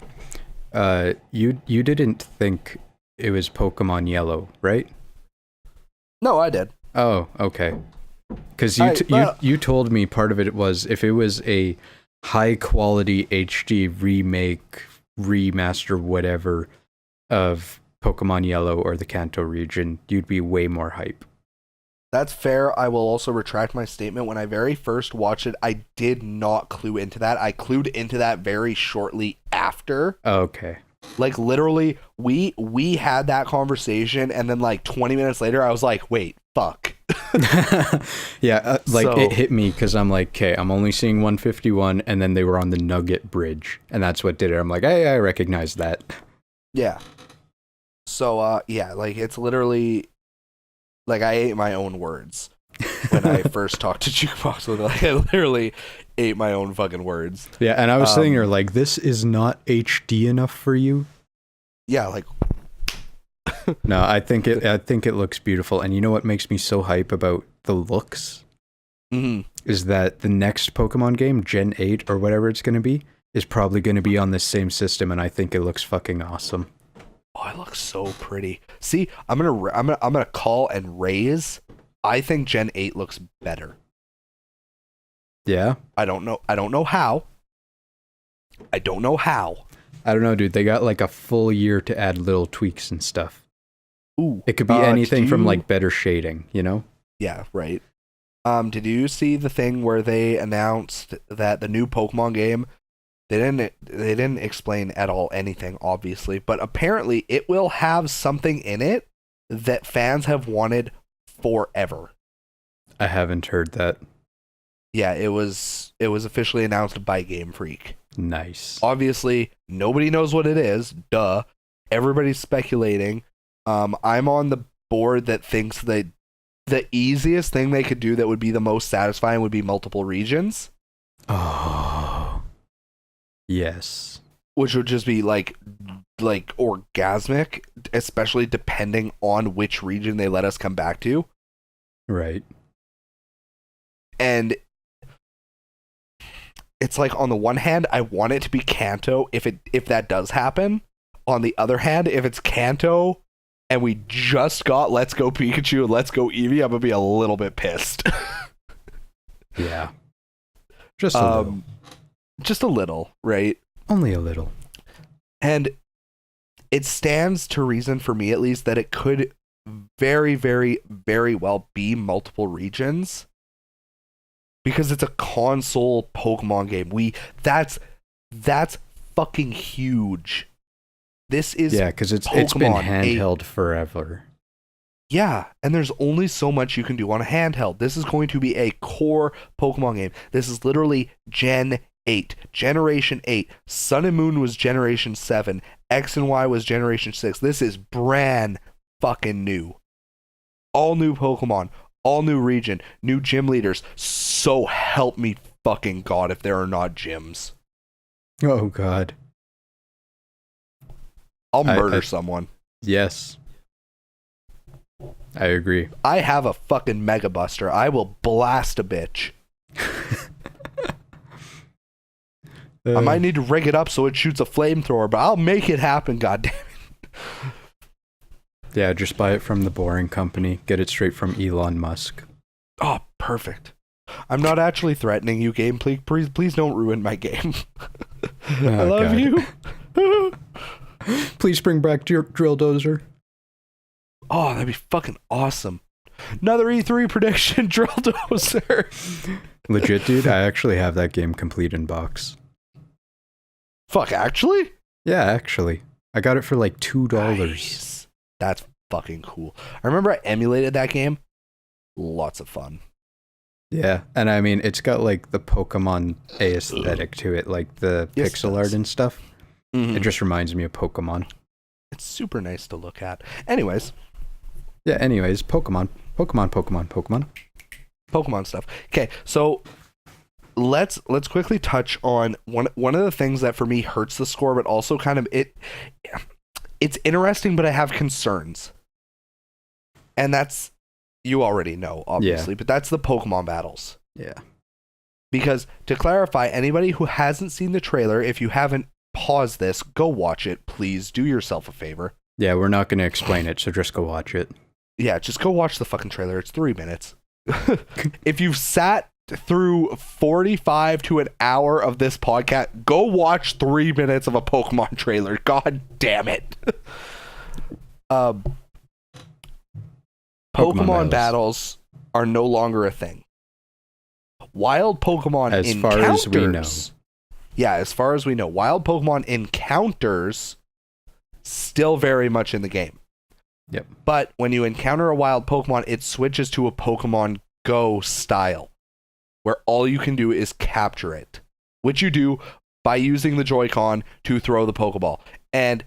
you didn't think it was Pokemon Yellow, right? No, I did. Oh, okay. Because you told me part of it was if it was a high quality HD remake, remaster, whatever of Pokemon Yellow or the Kanto region, you'd be way more hype. That's fair. I will also retract my statement. When I very first watched it, I did not clue into that. I clued into that very shortly after. Oh, okay. Like literally, we had that conversation, and then like 20 minutes later, I was like, "Wait, fuck." Yeah, it hit me because I'm like, okay, I'm only seeing 151, and then they were on the Nugget Bridge, and that's what did it. I'm like, hey, I recognize that. Yeah. So yeah, like it's literally. Like, I ate my own words when I first talked to Jukebox with it. Like, I literally ate my own fucking words. Yeah, and I was sitting there like, this is not HD enough for you? Yeah, like... No, I think it looks beautiful. And you know what makes me so hype about the looks? Mm-hmm. Is that the next Pokemon game, Gen 8 or whatever it's going to be, is probably going to be on this same system, and I think it looks fucking awesome. Oh, it looks so pretty. See, I'm gonna call and raise. I think Gen 8 looks better. Yeah? I don't know how. I don't know how. I don't know, dude. They got like a full year to add little tweaks and stuff. Ooh. It could be anything from like better shading, you know? Yeah, right. Did you see the thing where they announced that the new Pokemon game, they didn't explain at all anything, obviously, but apparently it will have something in it that fans have wanted forever. I haven't heard that. Yeah, it was officially announced by Game Freak. Nice. Obviously, nobody knows what it is. Duh. Everybody's speculating. I'm on the board that thinks that the easiest thing they could do that would be the most satisfying would be multiple regions. Oh. Yes. Which would just be like orgasmic, especially depending on which region they let us come back to. Right. And it's like, on the one hand, I want it to be Kanto if that does happen. On the other hand, if it's Kanto and we just got Let's Go Pikachu and Let's Go Eevee, I'm gonna be a little bit pissed. Yeah. Just a little. Just a little, right? Only a little. And it stands to reason, for me at least, that it could very, very, very well be multiple regions. Because it's a console Pokemon game. That's fucking huge. This is because it's been handheld forever. Yeah, and there's only so much you can do on a handheld. This is going to be a core Pokemon game. This is literally Gen 8, Generation 8. Sun and Moon was Generation 7. X and Y was Generation 6. This is brand fucking new. All new Pokemon, all new region, new gym leaders. So help me fucking God if there are not gyms. Oh, God. I'll murder someone. Yes. I agree. I have a fucking Mega Buster. I will blast a bitch. I might need to rig it up so it shoots a flamethrower, but I'll make it happen, goddammit. Yeah, just buy it from the Boring Company. Get it straight from Elon Musk. Oh, perfect. I'm not actually threatening you, game. Please don't ruin my game. I love you. Please bring back your Drill Dozer. Oh, that'd be fucking awesome. Another E3 prediction, Drill Dozer. Legit, dude, I actually have that game complete in box. Fuck, actually? Yeah, actually. I got it for like $2. Nice. That's fucking cool. I remember I emulated that game. Lots of fun. Yeah, and I mean, it's got like the Pokemon aesthetic to it, like the pixel art and stuff. Mm-hmm. It just reminds me of Pokemon. It's super nice to look at. Anyways, Pokemon stuff. Okay, so let's quickly touch on one of the things that for me hurts the score, but also kind of it's interesting, but I have concerns. And that's, you already know, obviously, but that's the Pokemon battles. Yeah. Because to clarify, anybody who hasn't seen the trailer, if you haven't, pause this, go watch it, please. Do yourself a favor. Yeah, we're not going to explain it, so just go watch it. Yeah, just go watch the fucking trailer. It's 3 minutes. If you've sat through 45 to an hour of this podcast, go watch 3 minutes of a Pokemon trailer. God damn it. Pokemon battles are no longer a thing. Wild Pokemon as encounters, far as we know. Yeah, as far as we know, wild Pokemon encounters still very much in the game. Yep. But when you encounter a wild Pokemon, it switches to a Pokemon Go style, where all you can do is capture it, which you do by using the Joy-Con to throw the Pokeball. And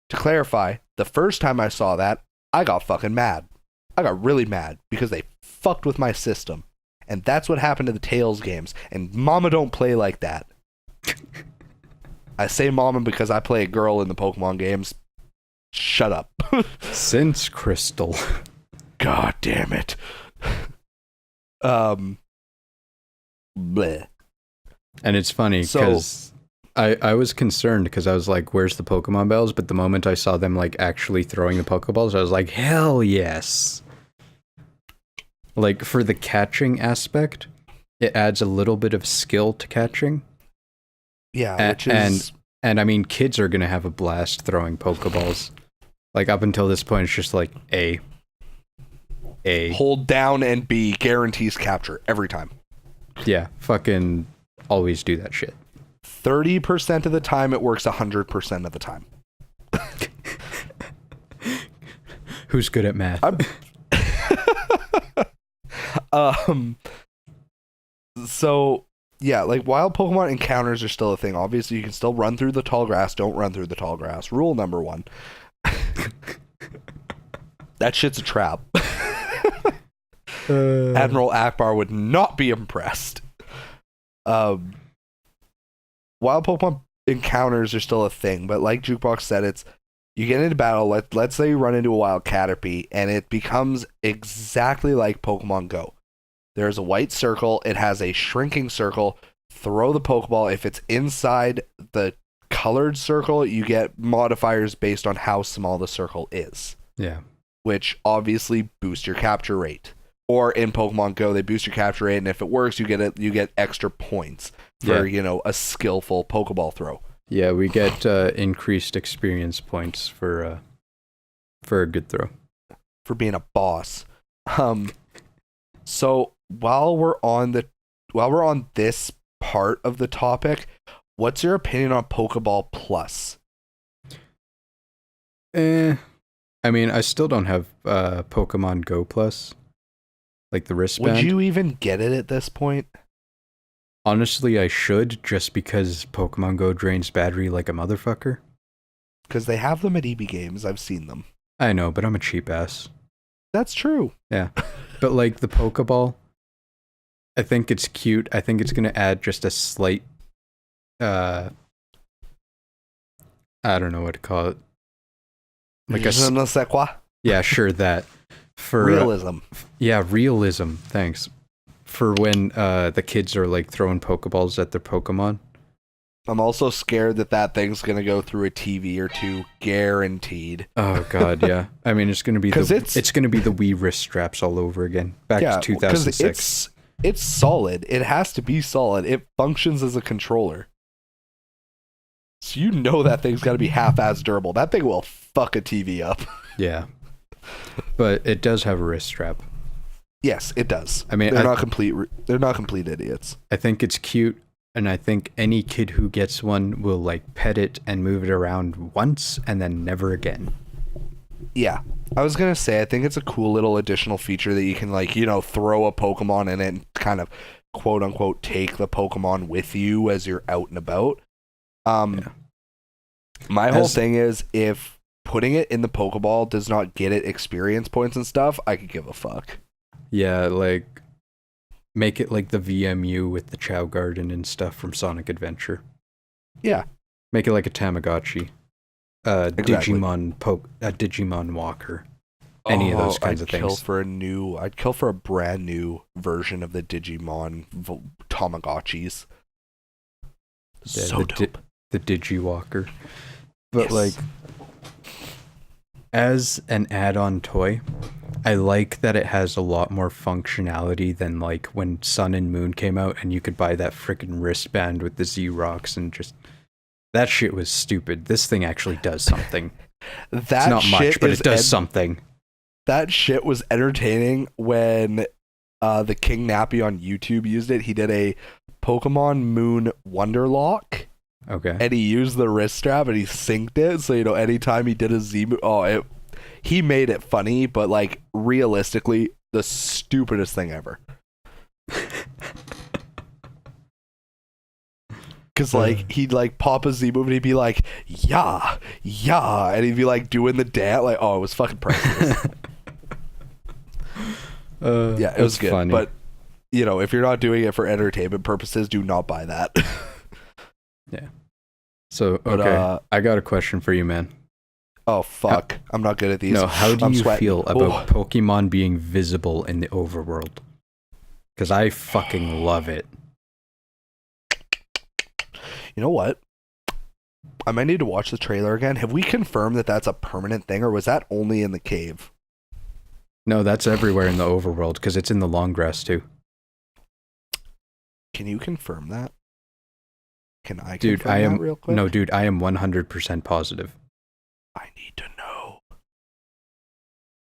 to clarify, the first time I saw that, I got fucking mad. I got really mad because they fucked with my system. And that's what happened to the Tails games. And mama don't play like that. I say mama because I play a girl in the Pokemon games. Shut up. Since Crystal. God damn it. Bleh. And it's funny because I was concerned because I was like, where's the Pokemon bells? But the moment I saw them like actually throwing the Pokeballs, I was like, hell yes. Like, for the catching aspect, it adds a little bit of skill to catching. Yeah, which is... And I mean, kids are going to have a blast throwing Pokeballs. Like, up until this point, it's just like A. Hold down and B guarantees capture every time. Yeah, fucking always do that shit. 30% of the time, it works 100% of the time. Who's good at math? So, yeah, like, wild Pokemon encounters are still a thing. Obviously, you can still run through the tall grass. Don't run through the tall grass. Rule number 1. That shit's a trap. Admiral Akbar would not be impressed. Wild Pokemon encounters are still a thing, but like Jukebox said, it's you get into battle. Let's say you run into a wild Caterpie, and it becomes exactly like Pokemon Go. There's a white circle. It has a shrinking circle. Throw the Pokeball. If it's inside the colored circle, you get modifiers based on how small the circle is. Yeah. Which obviously boost your capture rate. Or in Pokemon Go, they boost your capture rate, and if it works, you get extra points for a skillful Pokeball throw. Yeah, we get increased experience points for a good throw. For being a boss. So while we're on this part of the topic, what's your opinion on Pokeball Plus? I mean, I still don't have Pokemon Go Plus, like the wristband. Would you even get it at this point? Honestly, I should, just because Pokemon Go drains battery like a motherfucker. Because they have them at EB Games. I've seen them. I know, but I'm a cheap ass. That's true. Yeah. But like the Pokeball, I think it's cute. I think it's going to add just a slight, I don't know what to call it. Like Je ne sais quoi? Yeah, sure, that. For realism. Yeah, realism. Thanks. For when the kids are like throwing Pokeballs at their Pokemon. I'm also scared that thing's gonna go through a TV or two, guaranteed. Oh god, yeah. I mean, it's gonna be it's gonna be the Wii wrist straps all over again. Back to 2006. It's solid. It has to be solid. It functions as a controller. So you know that thing's got to be half-ass durable. That thing will fuck a TV up. Yeah. But it does have a wrist strap. Yes, it does. I mean, they're not complete idiots. I think it's cute, and I think any kid who gets one will like pet it and move it around once and then never again. Yeah. I was going to say, I think it's a cool little additional feature that you can throw a Pokemon in it and kind of quote unquote take the Pokemon with you as you're out and about. My whole thing is, if putting it in the Pokeball does not get it experience points and stuff, I could give a fuck. Yeah, like make it like the VMU with the Chow Garden and stuff from Sonic Adventure. Yeah. Make it like a Tamagotchi. Exactly. Digimon Walker. Any of those kinds of things. I'd kill for a brand new version of the Digimon Tamagotchis. Yeah, so dope. The Digiwalker. But yes. like, as an add-on toy, I like that it has a lot more functionality than like when Sun and Moon came out and you could buy that freaking wristband with the Z-Rocks and just... That shit was stupid. This thing actually does something. It's not much, but it does something. That shit was entertaining when the King Nappy on YouTube used it. He did a Pokemon Moon Wonderlock. Okay. And he used the wrist strap and he synced it. So, anytime he did a Z move, he made it funny, but like realistically, the stupidest thing ever. Because like he'd like pop a Z move and he'd be like, yeah, and he'd be like doing the dance. Like, it was fucking priceless. Yeah, it was good. Funny. But if you're not doing it for entertainment purposes, do not buy that. Yeah. So okay, I got a question for you, man. Oh fuck, I'm not good at these. No, how do you feel about Pokemon being visible in the overworld? Because I fucking love it. You know what? I might need to watch the trailer again. Have we confirmed that that's a permanent thing, or was that only in the cave? No, that's everywhere in the overworld, because it's in the long grass too. Can you confirm that? Can I Dude, confirm that real quick? No, dude, I am 100% positive. I need to know.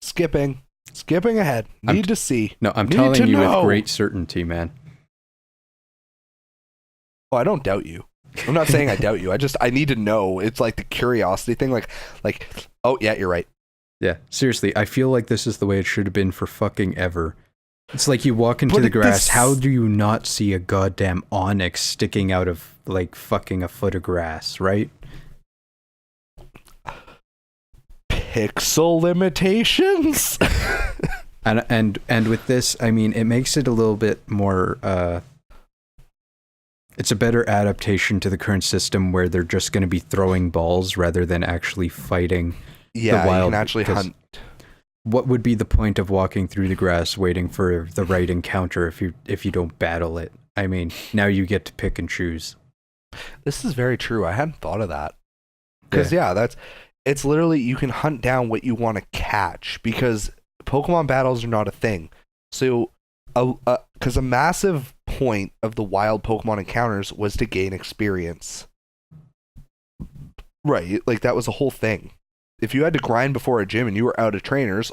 Skipping ahead. Need to see. No, I'm Need telling to you know. with great certainty, man. Oh, I don't doubt you. I'm not saying I doubt you. I need to know. It's like the curiosity thing. Like, oh yeah, you're right. Yeah, seriously, I feel like this is the way it should have been for fucking ever. It's like you walk into the grass, how do you not see a goddamn onyx sticking out of, like, fucking a foot of grass, right? Pixel limitations? and with this, I mean, it makes it a little bit more, it's a better adaptation to the current system where they're just going to be throwing balls rather than actually fighting the wild. You can actually hunt. What would be the point of walking through the grass waiting for the right encounter if you don't battle it? I mean, now you get to pick and choose. This is very true. I hadn't thought of that. Because it's literally you can hunt down what you want to catch because Pokemon battles are not a thing. So, because a massive point of the wild Pokemon encounters was to gain experience. Right, like that was a whole thing. If you had to grind before a gym and you were out of trainers,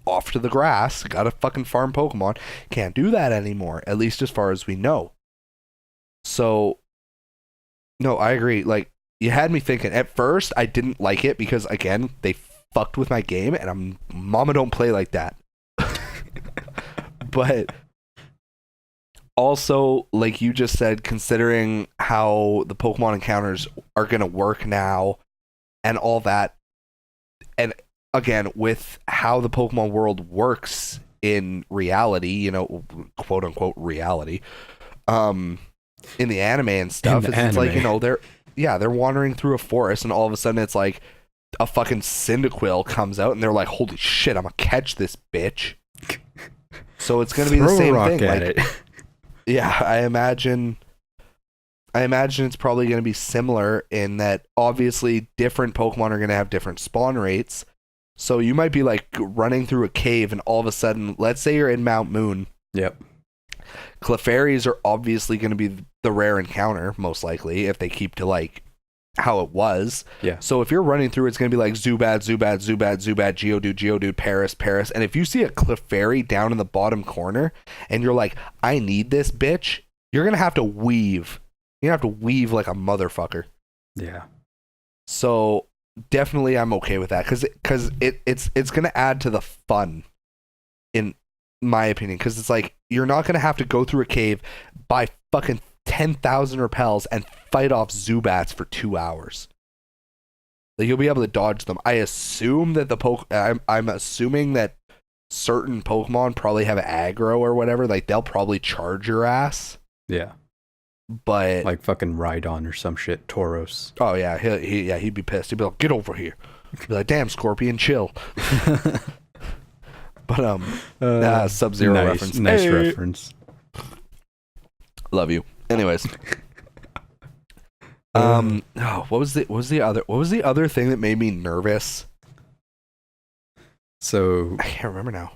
off to the grass, gotta fucking farm Pokemon. Can't do that anymore, at least as far as we know. So, no, I agree. Like, you had me thinking. At first, I didn't like it because, again, they fucked with my game, and Mama don't play like that. But also, like you just said, considering how the Pokemon encounters are gonna work now, and all that, and again, with how the Pokemon world works in reality, quote unquote reality, in the anime and stuff, it's like, they're wandering through a forest and all of a sudden it's like a fucking Cyndaquil comes out and they're like, holy shit, I'm gonna catch this bitch. So it's gonna be the same thing. Like, yeah, I imagine it's probably going to be similar in that obviously different Pokemon are going to have different spawn rates. So you might be like running through a cave and all of a sudden, let's say you're in Mount Moon. Yep. Clefairies are obviously going to be the rare encounter, most likely, if they keep to like how it was. Yeah. So if you're running through, it's going to be like Zubat, Geodude, Paris. And if you see a Clefairy down in the bottom corner and you're like, I need this bitch, you're going to have to weave. You have to weave like a motherfucker. Yeah. So definitely I'm okay with that because it's going to add to the fun, in my opinion. Because it's like, you're not going to have to go through a cave, buy fucking 10,000 repels, and fight off Zubats for 2 hours. Like, you'll be able to dodge them. I assume that I'm assuming that certain Pokemon probably have aggro or whatever. Like, they'll probably charge your ass. Yeah. But like fucking Rhydon or some shit, Tauros. Oh yeah, he'd be pissed. He'd be like, "Get over here." He'd be like, "Damn, Scorpion, chill." But Sub-Zero reference. Nice reference. Love you. Anyways, what was the other thing that made me nervous? So I can't remember now.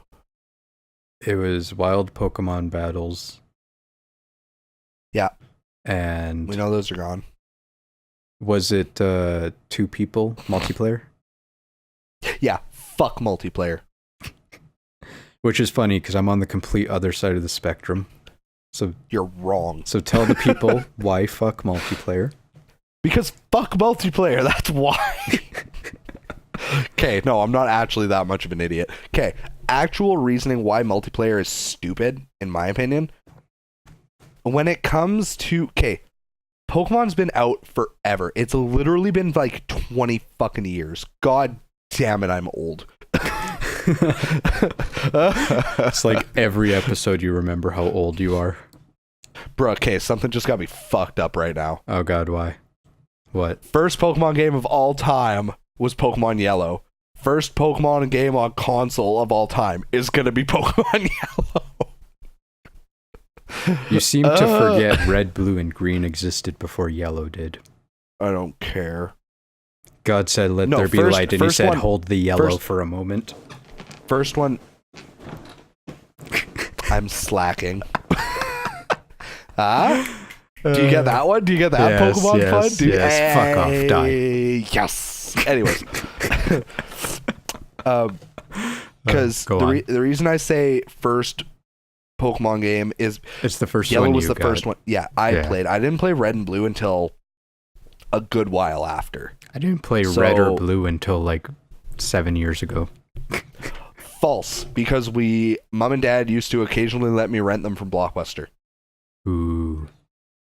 It was wild Pokemon battles. Yeah. And we know those are gone. Was it 2 people multiplayer? Yeah, fuck multiplayer. Which is funny because I'm on the complete other side of the spectrum. So you're wrong. So tell the people why fuck multiplayer. Because fuck multiplayer, that's why. Okay, no, I'm not actually that much of an idiot. Okay, actual reasoning why multiplayer is stupid, in my opinion. When it comes to, Pokemon's been out forever. It's literally been like 20 fucking years. God damn it, I'm old. It's like every episode you remember how old you are. Bro, okay, something just got me fucked up right now. Oh god, why? What? First Pokemon game of all time was Pokemon Yellow. First Pokemon game on console of all time is gonna be Pokemon Yellow. You seem to forget Red, Blue, and Green existed before Yellow did. I don't care. God said, let there be light, and he said, hold the yellow for a moment. First one... I'm slacking. Do you get that one? Do you get that yes, Pokemon yes, fun? Dude, yes. Fuck off, die. Yes. Anyways. Because the reason I say first Pokemon game is it's the first Yellow one was you the got. first one. Yeah, I played. I didn't play Red and Blue until a good while after. I didn't play Red or Blue until like 7 years ago. False, because Mom and Dad used to occasionally let me rent them from Blockbuster. Ooh.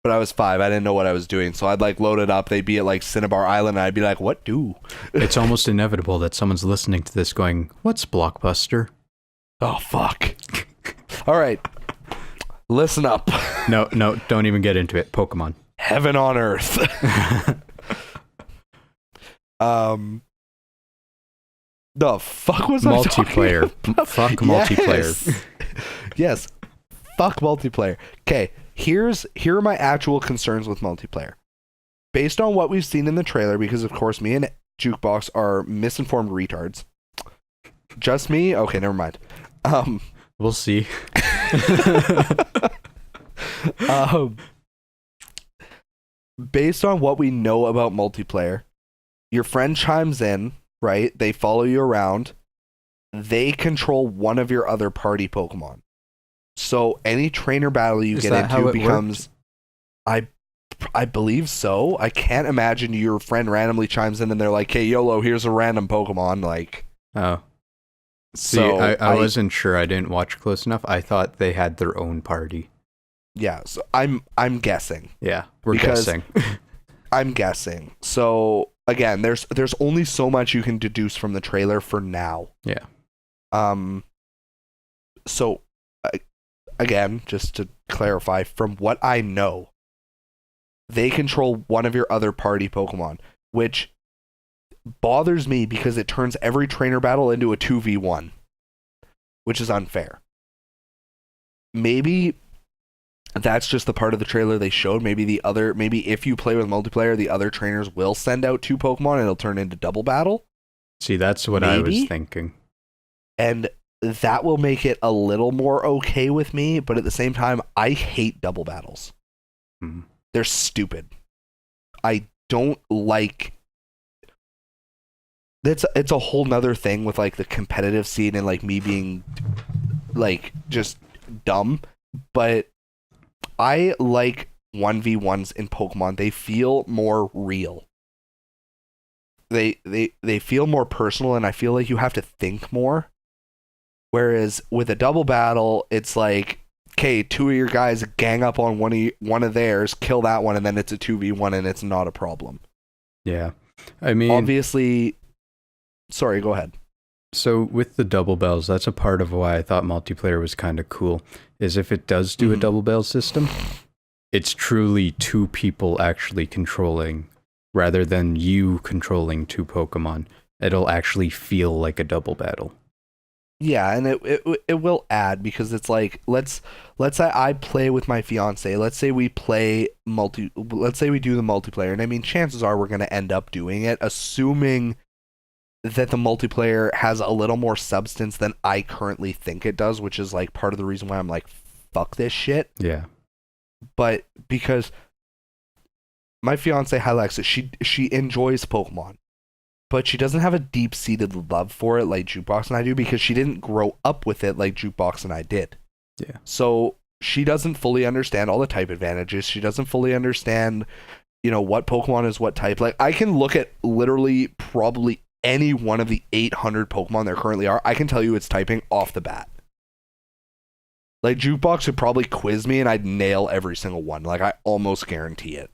But I was 5. I didn't know what I was doing, so I'd like load it up. They'd be at like Cinnabar Island, and I'd be like, "What do?" It's almost inevitable that someone's listening to this going, "What's Blockbuster?" Oh fuck! All right, listen up. No, don't even get into it. Pokemon. Heaven on earth. The fuck was multiplayer? Fuck multiplayer. Yes. Fuck multiplayer. Okay, here are my actual concerns with multiplayer. Based on what we've seen in the trailer, because of course me and Jukebox are misinformed retards. Just me? Okay, never mind. We'll see. Based on what we know about multiplayer, your friend chimes in, right? They follow you around. They control one of your other party Pokemon. So any trainer battle you get into becomes... I believe so. I can't imagine your friend randomly chimes in and they're like, "Hey, YOLO, here's a random Pokemon." Like, oh. See, so I wasn't sure. I didn't watch close enough. I thought they had their own party. Yeah, so I'm guessing. Yeah, we're guessing. I'm guessing. So again, there's only so much you can deduce from the trailer for now. Yeah. So again, just to clarify, from what I know, they control one of your other party Pokemon, which bothers me because it turns every trainer battle into a 2v1, which is unfair. Maybe that's just the part of the trailer they showed. Maybe if you play with multiplayer, the other trainers will send out 2 Pokemon and it'll turn into double battle. See, that's what I was thinking. And that will make it a little more okay with me, but at the same time, I hate double battles. Hmm. They're stupid. I don't like... It's a whole nother thing with like the competitive scene and like me being like just dumb, but I like 1v1s in Pokemon. They feel more real. They feel more personal, and I feel like you have to think more. Whereas with a double battle, it's like, okay, 2 of your guys gang up on one of theirs, kill that one, and then it's a 2v1 and it's not a problem. Yeah. I mean, obviously, sorry, go ahead. So with the double bells, that's a part of why I thought multiplayer was kind of cool, is if it does do a double bell system, it's truly 2 people actually controlling rather than you controlling 2 Pokemon. It'll actually feel like a double battle. Yeah, and it will add, because it's like, let's say I play with my fiance. Let's say we do the multiplayer, and I mean, chances are we're going to end up doing it, assuming that the multiplayer has a little more substance than I currently think it does, which is like part of the reason why I'm like, fuck this shit. Yeah. But because my fiance Hylexa, she enjoys Pokemon, but she doesn't have a deep-seated love for it like Jukebox and I do, because she didn't grow up with it like Jukebox and I did. Yeah. So she doesn't fully understand all the type advantages. She doesn't fully understand, what Pokemon is what type. Like, I can look at literally probably any one of the 800 Pokemon there currently are. I can tell you its typing off the bat. Like, Jukebox would probably quiz me and I'd nail every single one. Like, I almost guarantee it.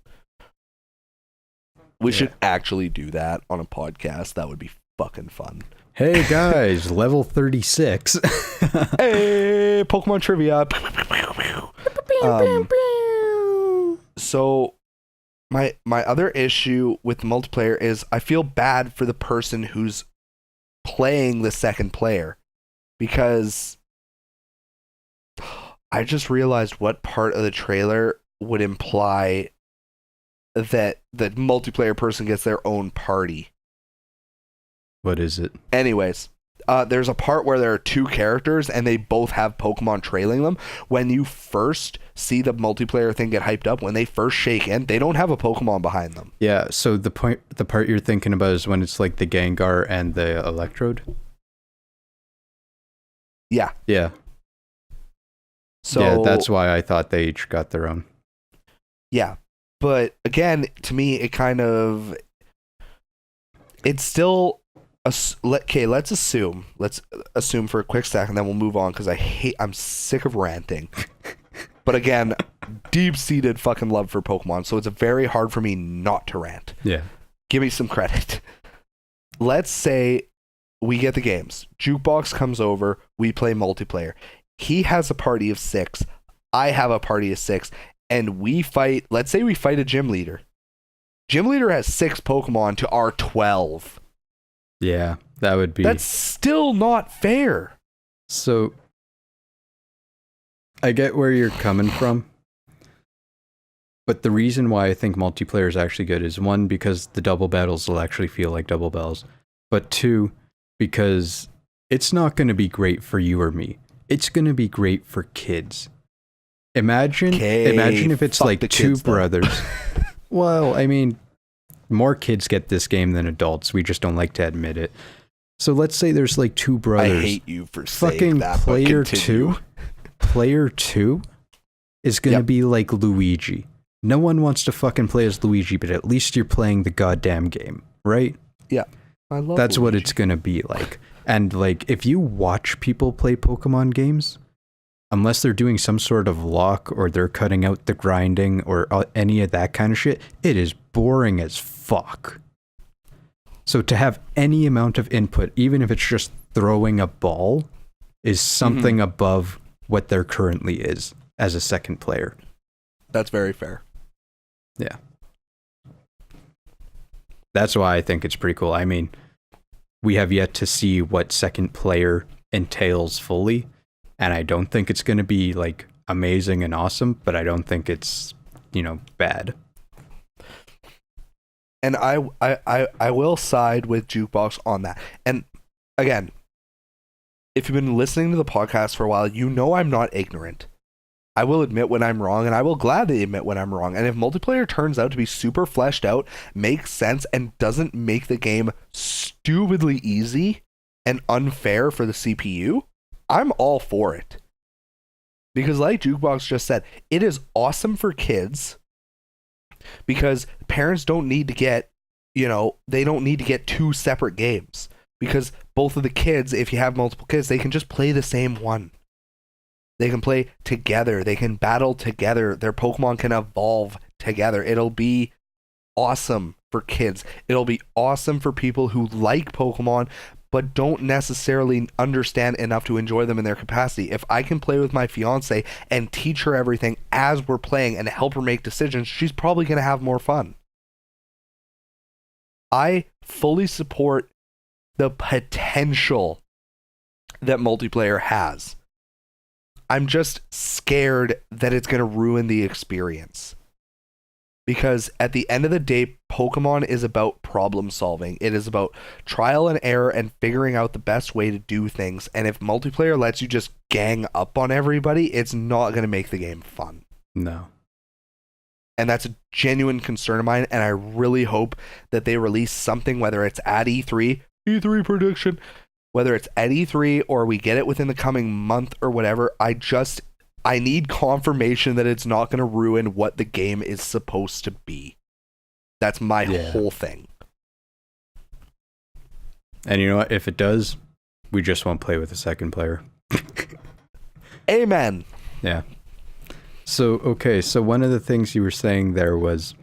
We should actually do that on a podcast. That would be fucking fun. Hey guys, level 36. Hey, Pokemon trivia. So my other issue with multiplayer is I feel bad for the person who's playing the second player, because I just realized what part of the trailer would imply that the multiplayer person gets their own party. What is it? Anyways, there's a part where there are two characters and they both have Pokemon trailing them. When you first see the multiplayer thing get hyped up, when they first shake in, they don't have a Pokemon behind them. Yeah, so the part you're thinking about is when it's like the Gengar and the Electrode? Yeah. Yeah. So yeah, that's why I thought they each got their own. Yeah. But again, to me, it's still let's assume for a quick second, then we'll move on because I'm sick of ranting. But again, deep-seated fucking love for Pokemon, so it's very hard for me not to rant. Yeah. Give me some credit. Let's say we get the games. Jukebox comes over, we play multiplayer. He has a party of 6, I have a party of 6, and we fight, let's say we fight a gym leader. Gym leader has 6 Pokemon to our 12. Yeah, that would be... That's still not fair. So, I get where you're coming from, but the reason why I think multiplayer is actually good is 1, because the double battles will actually feel like double battles, but 2, because it's not going to be great for you or me. It's going to be great for kids. Imagine if it's like 2 brothers. Well, I mean, more kids get this game than adults. We just don't like to admit it. So let's say there's like 2 brothers. I hate you for saying fucking that. Player 2 is going to be like Luigi. No one wants to fucking play as Luigi, but at least you're playing the goddamn game, right? Yeah. I love That's Luigi. what it's going to be like. And like, if you watch people play Pokemon games, unless they're doing some sort of lock or they're cutting out the grinding or any of that kind of shit, it is boring as fuck. So to have any amount of input, even if it's just throwing a ball, is something above what there currently is as a second player. That's very fair. Yeah. That's why I think it's pretty cool. I mean, we have yet to see what second player entails fully, and I don't think it's going to be like amazing and awesome, but I don't think it's, bad. And I will side with Jukebox on that. And again, if you've been listening to the podcast for a while, you know I'm not ignorant. I will admit when I'm wrong, and I will gladly admit when I'm wrong. And if multiplayer turns out to be super fleshed out, makes sense, and doesn't make the game stupidly easy and unfair for the CPU, I'm all for it. Because like Jukebox just said, it is awesome for kids because parents don't need to get, they don't need to get 2 separate games. Because both of the kids, if you have multiple kids, they can just play the same one. They can play together. They can battle together. Their Pokemon can evolve together. It'll be awesome for kids. It'll be awesome for people who like Pokemon but don't necessarily understand enough to enjoy them in their capacity. If I can play with my fiance and teach her everything as we're playing and help her make decisions, she's probably going to have more fun. I fully support the potential that multiplayer has. I'm just scared that it's going to ruin the experience. Because at the end of the day, Pokemon is about problem solving. It is about trial and error and figuring out the best way to do things. And if multiplayer lets you just gang up on everybody, it's not going to make the game fun. No. And that's a genuine concern of mine. And I really hope that they release something, whether it's at E3 prediction, whether it's at E3 or we get it within the coming month or whatever. I need confirmation that it's not going to ruin what the game is supposed to be. That's my whole thing. And you know what? If it does, we just won't play with a second player. Amen. Yeah. So one of the things you were saying there was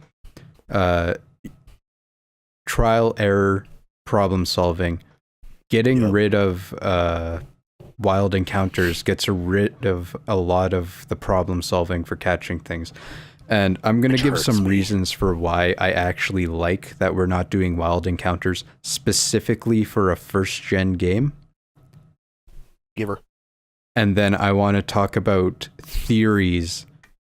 trial, error, problem solving. Getting rid of wild encounters gets rid of a lot of the problem solving for catching things. And I'm going to give some reasons for why I actually like that we're not doing wild encounters specifically for a first gen game. Giver. And then I want to talk about theories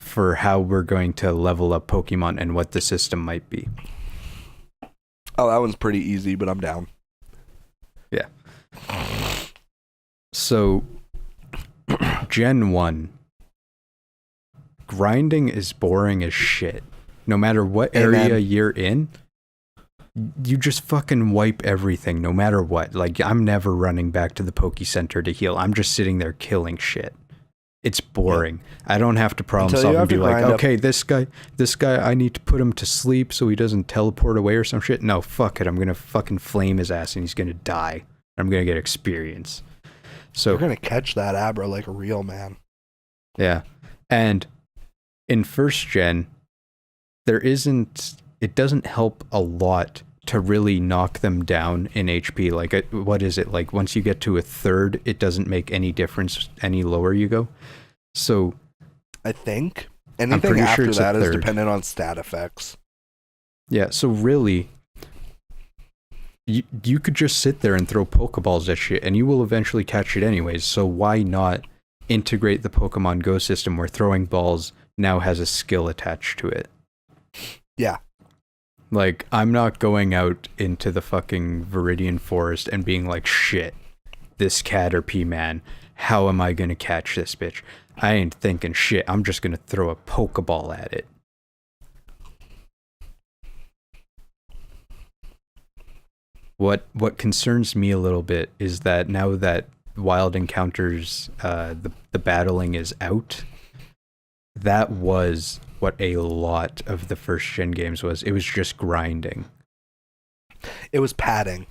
for how we're going to level up Pokemon and what the system might be. Oh, that one's pretty easy, but I'm down. Yeah. So, Gen 1, grinding is boring as shit. No matter what area you're in, you just fucking wipe everything, no matter what. Like, I'm never running back to the Poke Center to heal. I'm just sitting there killing shit. It's boring. Yeah. I don't have to problem solve and be like, okay, this guy, I need to put him to sleep so he doesn't teleport away or some shit. No, fuck it. I'm going to fucking flame his ass and he's going to die. I'm going to get experience. So you're going to catch that Abra like a real man. Yeah. And in first gen, it doesn't help a lot to really knock them down in HP. Like, what is it? Like, once you get to a third, it doesn't make any difference any lower you go. So I think anything after that is dependent on stat effects. Yeah, so really, you could just sit there and throw Pokeballs at shit, and you will eventually catch it anyways. So why not integrate the Pokemon Go system where throwing balls now has a skill attached to it? Yeah. Like, I'm not going out into the fucking Viridian Forest and being like, shit, this Caterpie man, how am I going to catch this bitch? I ain't thinking shit. I'm just going to throw a Pokeball at it. What concerns me a little bit is that now that Wild Encounters, the battling is out, that was what a lot of the first gen games was. It was just grinding. It was padding.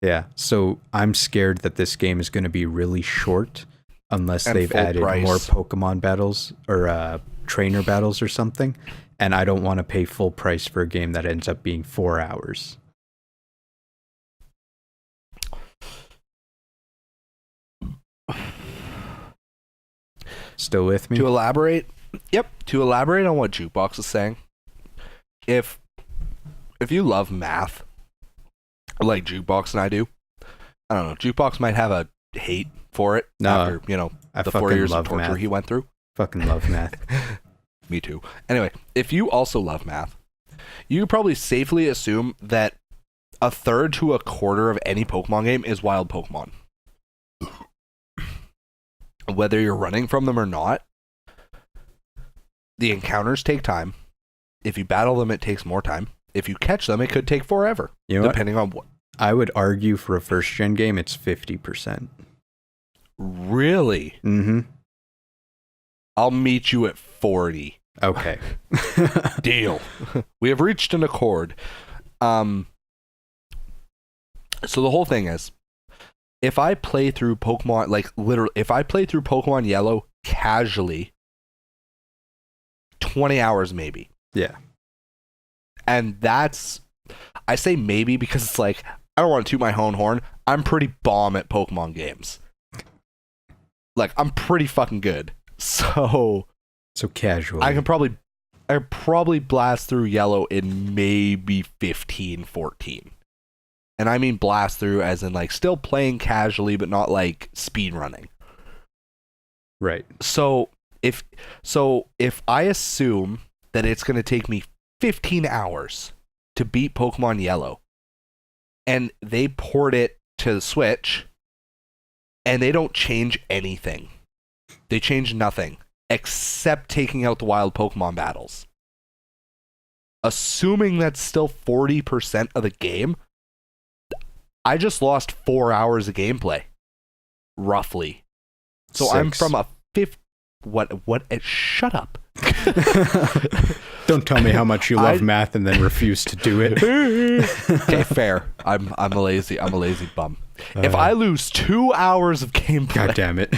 Yeah, so I'm scared that this game is going to be really short unless they've added more Pokemon battles or trainer battles or something, and I don't want to pay full price for a game that ends up being 4 hours. Still with me? To elaborate on what Jukebox is saying, if you love math like Jukebox and I do, I don't know, Jukebox might have a hate for it after, the 4 years of torture he went through. Fucking love math. Me too. Anyway, if you also love math, you probably safely assume that a third to a quarter of any Pokemon game is wild Pokemon. Whether you're running from them or not, the encounters take time. If you battle them, it takes more time. If you catch them, it could take forever. Depending on what. I would argue for a first gen game, it's 50%. Really? Mm-hmm. I'll meet you at 40. Okay. Deal. We have reached an accord. So the whole thing is, if I play through Pokemon, like literally, if I play through Pokemon Yellow casually, 20 hours maybe. Yeah. And that's, I say maybe because it's like, I don't want to toot my own horn. I'm pretty bomb at Pokemon games. Like, I'm pretty fucking good. So casually. I probably blast through Yellow in maybe 15, 14. And I mean blast through as in like still playing casually, but not like speed running. Right. So if I assume that it's going to take me 15 hours to beat Pokemon Yellow, and they port it to the Switch, and they don't change anything. They change nothing except taking out the wild Pokemon battles. Assuming that's still 40% of the game, I just lost 4 hours of gameplay, roughly. So 6. I'm from a fifth. What? Shut up. Don't tell me how much you love math and then refuse to do it. Okay, fair. I'm a lazy bum. If I lose 2 hours of gameplay, God damn it.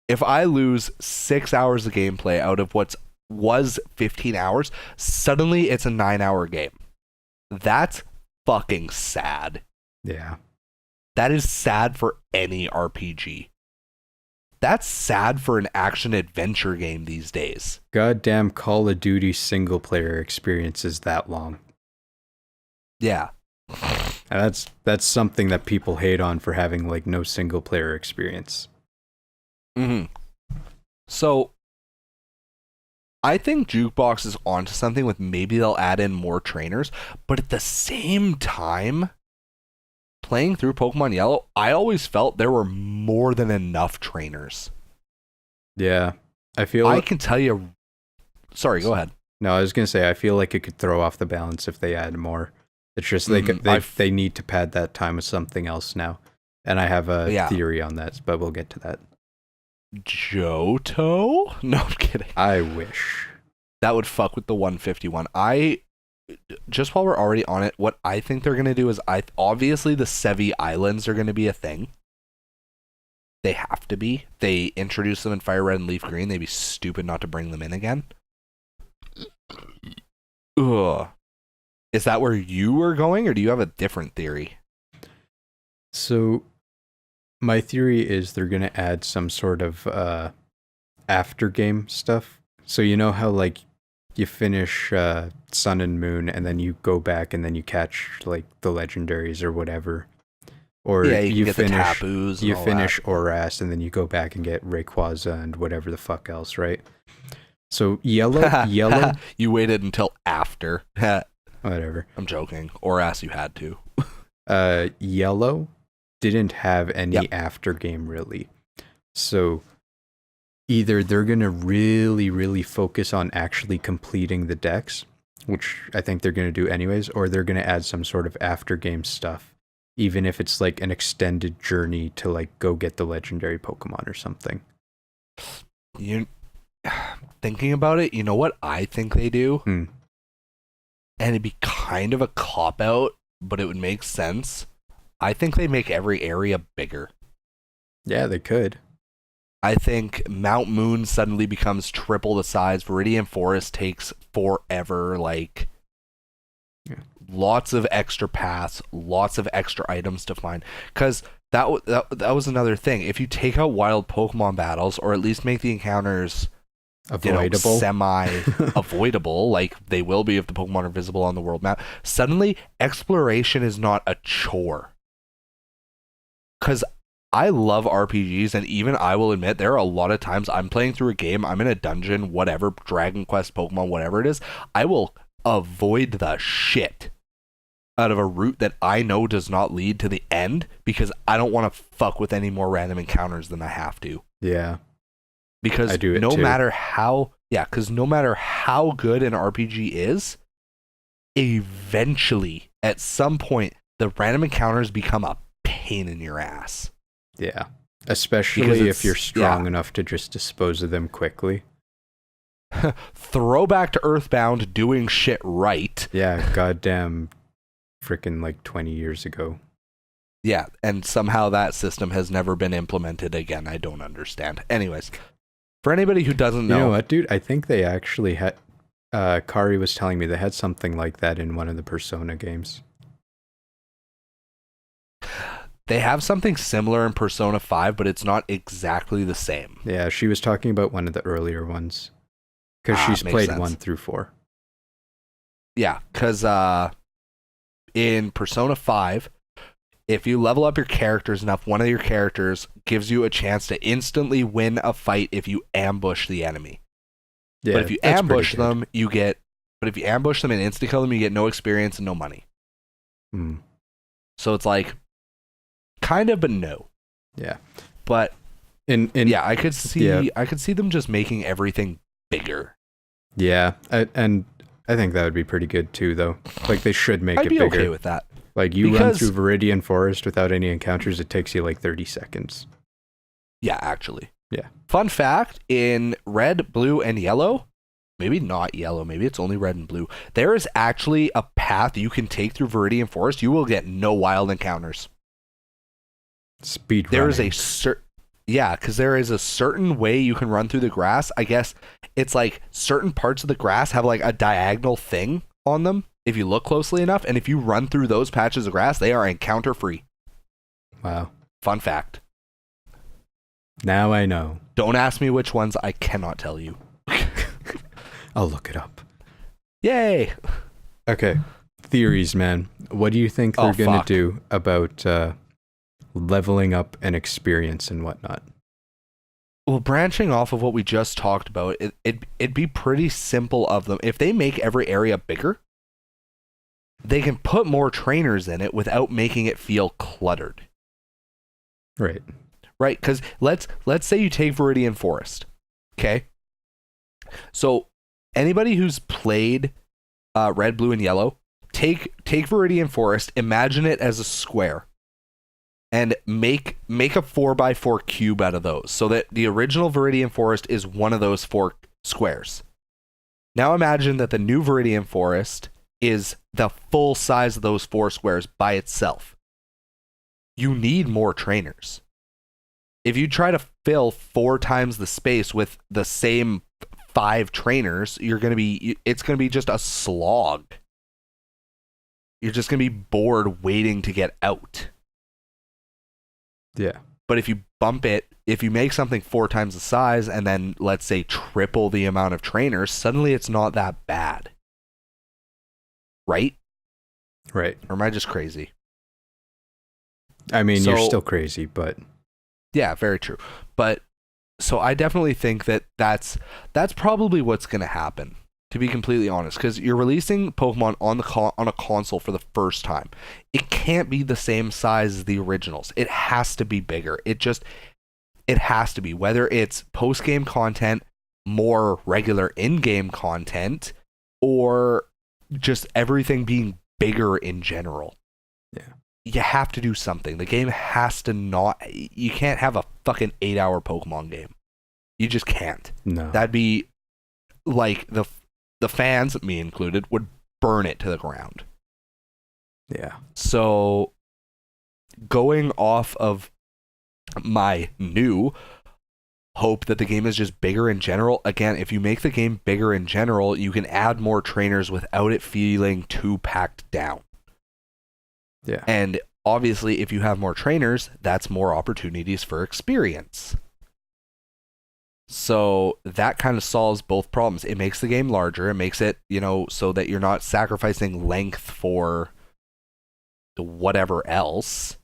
If I lose 6 hours of gameplay out of was 15 hours, suddenly it's a 9-hour game. That's fucking sad. Yeah. That is sad for any RPG. That's sad for an action-adventure game these days. Goddamn Call of Duty single-player experience is that long. Yeah. And that's something that people hate on for having, like, no single-player experience. Mm-hmm. So, I think Jukebox is onto something with maybe they'll add in more trainers, but at the same time, playing through Pokemon Yellow, I always felt there were more than enough trainers. Yeah. I can tell you... Sorry, go ahead. No, I was going to say, I feel like it could throw off the balance if they add more. It's just they need to pad that time with something else now. And I have a theory on that, but we'll get to that. Johto? No, I'm kidding. I wish. That would fuck with the 151. Just while we're already on it, what I think they're going to do is, obviously the Sevi Islands are going to be a thing. They have to be. They introduced them in Fire Red and Leaf Green. They'd be stupid not to bring them in again. Ugh. Is that where you were going, or do you have a different theory? So, my theory is they're going to add some sort of after game stuff. So you know how like you finish Sun and Moon, and then you go back and then you catch like the legendaries or whatever. Or you get finish the Tapus. You finish Oras, and then you go back and get Rayquaza and whatever the fuck else, right? So yellow. You waited until after. Whatever. I'm joking. Oras, you had to. Yellow didn't have any after game really. So either they're going to really, really focus on actually completing the decks, which I think they're going to do anyways, or they're going to add some sort of after game stuff, even if it's like an extended journey to like go get the legendary Pokemon or something. Thinking about it, you know what I think they do? And it'd be kind of a cop-out, but it would make sense. I think they make every area bigger. Yeah, they could. I think Mount Moon suddenly becomes triple the size. Viridian Forest takes forever. Like, lots of extra paths, lots of extra items to find. Because that was another thing. If you take out wild Pokemon battles, or at least make the encounters avoidable, semi-avoidable, like they will be if the Pokemon are visible on the world map, suddenly exploration is not a chore. Because I love RPGs, and even I will admit there are a lot of times I'm playing through a game, I'm in a dungeon, whatever, Dragon Quest, Pokemon, whatever it is, I will avoid the shit out of a route that I know does not lead to the end, because I don't want to fuck with any more random encounters than I have to. Yeah. Because no matter how good an RPG is, eventually, at some point, the random encounters become a pain in your ass. Yeah. Especially if you're strong enough to just dispose of them quickly. Throwback to Earthbound doing shit right. Yeah, goddamn freaking like 20 years ago. Yeah, and somehow that system has never been implemented again. I don't understand. Anyways, for anybody who doesn't know... You know what, dude? I think they actually had... Kari was telling me they had something like that in one of the Persona games. They have something similar in Persona 5, but it's not exactly the same. Yeah, she was talking about one of the earlier ones. Because she's played 1 through 4. Yeah, because in Persona 5... if you level up your characters enough, one of your characters gives you a chance to instantly win a fight if you ambush the enemy. Yeah, but if you ambush them, and insta-kill them, you get no experience and no money. So it's like, kind of, but no. Yeah. But I could see them just making everything bigger. Yeah, and I think that would be pretty good too, though. Like, they should make it bigger. I'd be okay with that. Like, you run through Viridian Forest without any encounters, it takes you like 30 seconds. Yeah, actually. Yeah. Fun fact, in red, blue, and yellow, maybe not yellow, maybe it's only red and blue, there is actually a path you can take through Viridian Forest. You will get no wild encounters. Speed running. There is because there is a certain way you can run through the grass. I guess it's like certain parts of the grass have like a diagonal thing on them. If you look closely enough, and if you run through those patches of grass, they are encounter free. Wow. Fun fact. Now I know. Don't ask me which ones, I cannot tell you. I'll look it up. Yay! Okay. Theories, man. What do you think they're going to do about leveling up and experience and whatnot? Well, branching off of what we just talked about, it'd be pretty simple of them. If they make every area bigger, they can put more trainers in it without making it feel cluttered. Right. Right? Because let's say you take Viridian Forest. Okay? So anybody who's played Red, Blue, and Yellow, take Viridian Forest, imagine it as a square, and make a 4x4 cube out of those, so that the original Viridian Forest is one of those 4 squares. Now imagine that the new Viridian Forest is the full size of those 4 squares by itself. You need more trainers. If you try to fill 4 times the space with the same 5 trainers, it's going to be just a slog. You're just going to be bored waiting to get out. Yeah. But if you bump it, if you make something 4 times the size and then, let's say, triple the amount of trainers, suddenly it's not that bad. Right? Right. Or am I just crazy? I mean, you're still crazy, but... Yeah, very true. But, so I definitely think that that's probably what's going to happen, to be completely honest, because you're releasing Pokemon on a console for the first time. It can't be the same size as the originals. It has to be bigger. It has to be, whether it's post-game content, more regular in-game content, or just everything being bigger in general. Yeah. You have to do something. The game has to not... You can't have a fucking 8-hour Pokemon game. You just can't. No. That'd be like the fans, me included, would burn it to the ground. Yeah. So, going off of my new hope that the game is just bigger in general, again, if you make the game bigger in general, you can add more trainers without it feeling too packed down. Yeah. And obviously, if you have more trainers, that's more opportunities for experience. So that kind of solves both problems. It makes the game larger. It makes it, so that you're not sacrificing length for whatever else.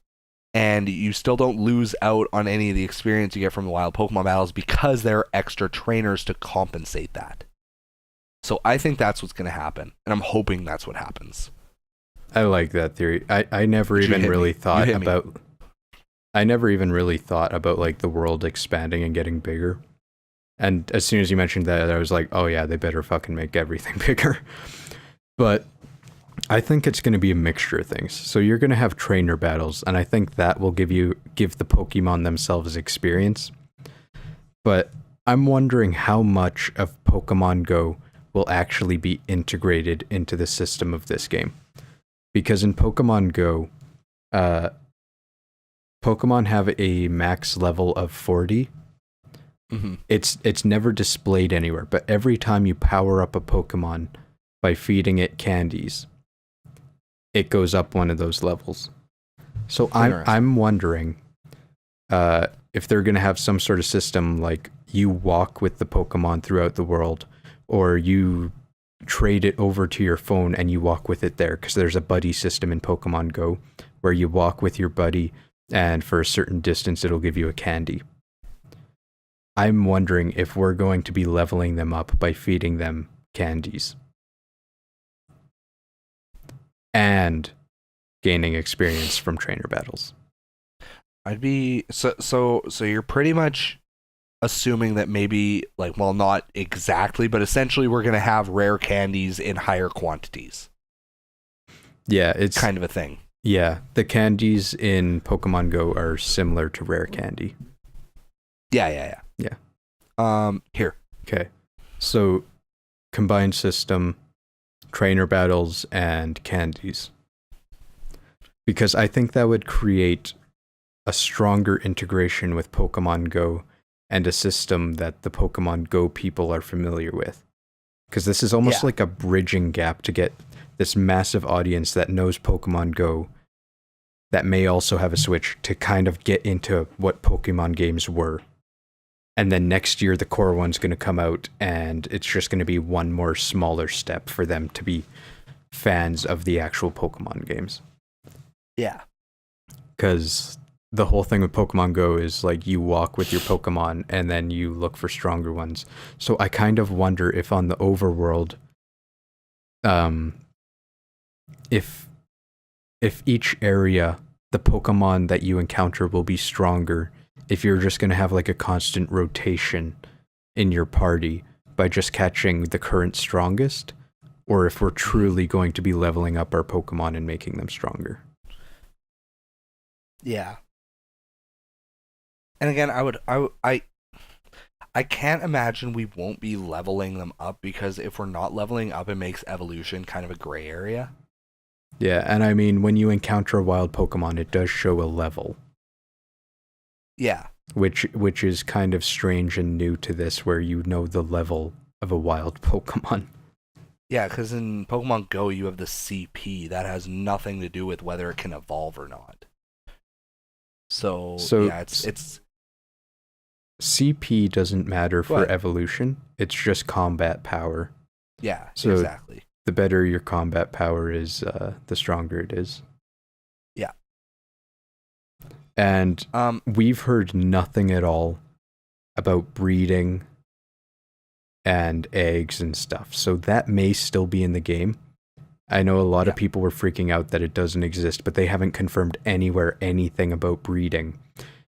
And you still don't lose out on any of the experience you get from the wild Pokemon battles because there are extra trainers to compensate that. So I think that's what's going to happen. And I'm hoping that's what happens. I like that theory. I never even really thought about... I never even really thought about, like, the world expanding and getting bigger. And as soon as you mentioned that, I was like, oh yeah, they better fucking make everything bigger. But I think it's going to be a mixture of things. So you're going to have trainer battles, and I think that will give the Pokemon themselves experience. But I'm wondering how much of Pokemon Go will actually be integrated into the system of this game. Because in Pokemon Go, Pokemon have a max level of 40. Mm-hmm. It's never displayed anywhere, but every time you power up a Pokemon by feeding it candies, it goes up one of those levels. So I'm wondering if they're going to have some sort of system like you walk with the Pokemon throughout the world, or you trade it over to your phone and you walk with it there, because there's a buddy system in Pokemon Go where you walk with your buddy, and for a certain distance it'll give you a candy. I'm wondering if we're going to be leveling them up by feeding them candies and gaining experience from trainer battles. I'd be so you're pretty much assuming that maybe, like, well, not exactly, but essentially we're going to have rare candies in higher quantities. Yeah, it's kind of a thing. Yeah, the candies in Pokemon Go are similar to rare candy. Yeah. Here. Okay. So, combined system, trainer battles, and candies. Because I think that would create a stronger integration with Pokemon Go and a system that the Pokemon Go people are familiar with. Because this is almost like a bridging gap to get this massive audience that knows Pokemon Go, that may also have a Switch, to kind of get into what Pokemon games were. And then next year, the core one's going to come out, and it's just going to be one more smaller step for them to be fans of the actual Pokemon games. Yeah. Because the whole thing with Pokemon Go is, like, you walk with your Pokemon, and then you look for stronger ones. So I kind of wonder if on the overworld, if each area, the Pokemon that you encounter will be stronger if you're just going to have like a constant rotation in your party by just catching the current strongest, or if we're truly going to be leveling up our Pokemon and making them stronger. Yeah. And again, I can't imagine we won't be leveling them up, because if we're not leveling up, it makes evolution kind of a gray area. Yeah, and I mean, when you encounter a wild Pokemon, it does show a level. Yeah. Which is kind of strange and new to this, where you know the level of a wild Pokemon. Yeah, because in Pokemon Go, you have the CP. That has nothing to do with whether it can evolve or not. So yeah, it's CP doesn't matter for What? evolution. It's just combat power. Yeah, So exactly. the better your combat power is, the stronger it is. Yeah. And we've heard nothing at all about breeding and eggs and stuff. So that may still be in the game. I know a lot of people were freaking out that it doesn't exist, but they haven't confirmed anywhere anything about breeding.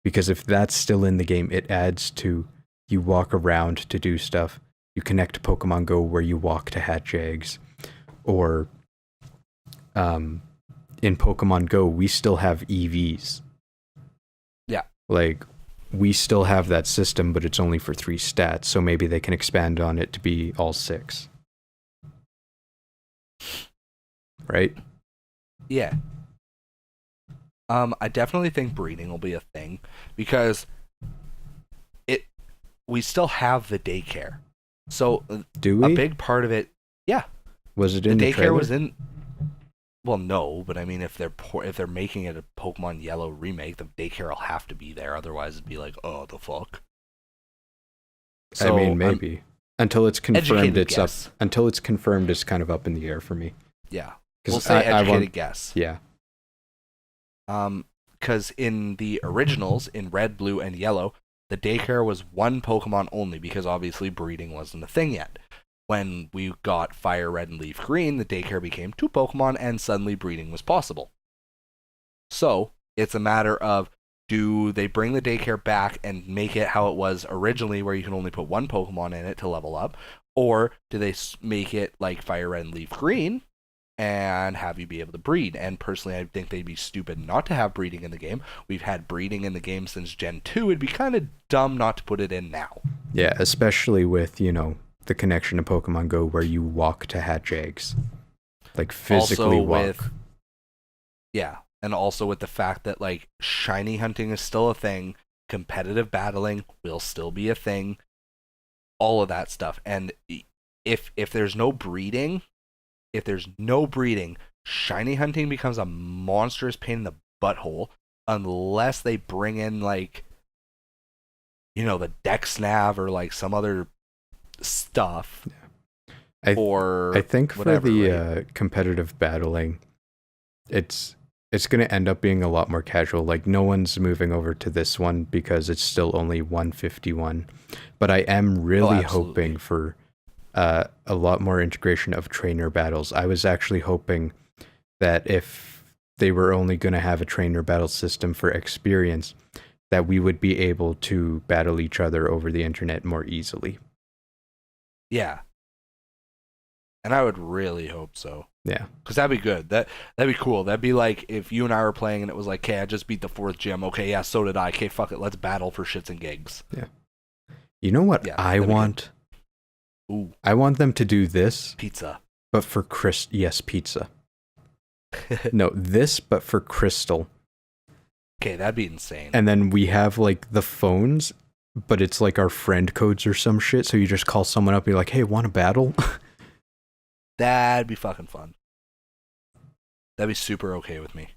Because if that's still in the game, it adds to you walk around to do stuff. You connect to Pokemon Go where you walk to hatch eggs. Or in Pokemon Go, we still have EVs. Yeah. Like, we still have that system, but it's only for 3 stats, so maybe they can expand on it to be all 6. Right? Yeah. I definitely think breeding will be a thing, because we still have the daycare. So Do we? a big part of it, yeah. Was it in The the daycare trailer? was in. Well, no, but I mean, if they're making it a Pokemon Yellow remake, the daycare will have to be there. Otherwise, it'd be like, oh, the fuck. I mean, maybe. Until it's confirmed, educated guess. Until it's confirmed, it's kind of up in the air for me. Yeah, 'Cause we'll say I educated want- guess. Yeah. Because in the originals, in Red, Blue, and Yellow, the daycare was one Pokemon only, because obviously breeding wasn't a thing yet. When we got Fire Red and Leaf Green, the daycare became 2 Pokemon, and suddenly breeding was possible. So it's a matter of, do they bring the daycare back and make it how it was originally, where you can only put 1 Pokemon in it to level up, or do they make it like Fire Red and Leaf Green and have you be able to breed? And personally, I think they'd be stupid not to have breeding in the game. We've had breeding in the game since Gen 2. It'd be kind of dumb not to put it in now. Yeah, especially with, the connection to Pokemon Go where you walk to hatch eggs. Like, physically walk. And also with the fact that, like, shiny hunting is still a thing, competitive battling will still be a thing, all of that stuff. And if there's no breeding, shiny hunting becomes a monstrous pain in the butthole, unless they bring in, like, the Dexnav or, like, some other stuff. I think whatever, for the right? competitive battling, it's going to end up being a lot more casual. Like, no one's moving over to this one because it's still only 151. But I am really hoping for a lot more integration of trainer battles. I was actually hoping that if they were only going to have a trainer battle system for experience, that we would be able to battle each other over the internet more easily. Yeah. And I would really hope so. Yeah. Because that'd be good. That'd be cool. That'd be like if you and I were playing and it was like, okay, I just beat the 4th gym. Okay, yeah, so did I. Okay, fuck it. Let's battle for shits and gigs. Yeah. You know what I want? Ooh. I want them to do this. Pizza. But for Yes, pizza. No, this, but for Crystal. Okay, that'd be insane. And then we have, like, the phones, but it's like our friend codes or some shit. So you just call someone up and be like, hey, want to battle? That'd be fucking fun. That'd be super okay with me.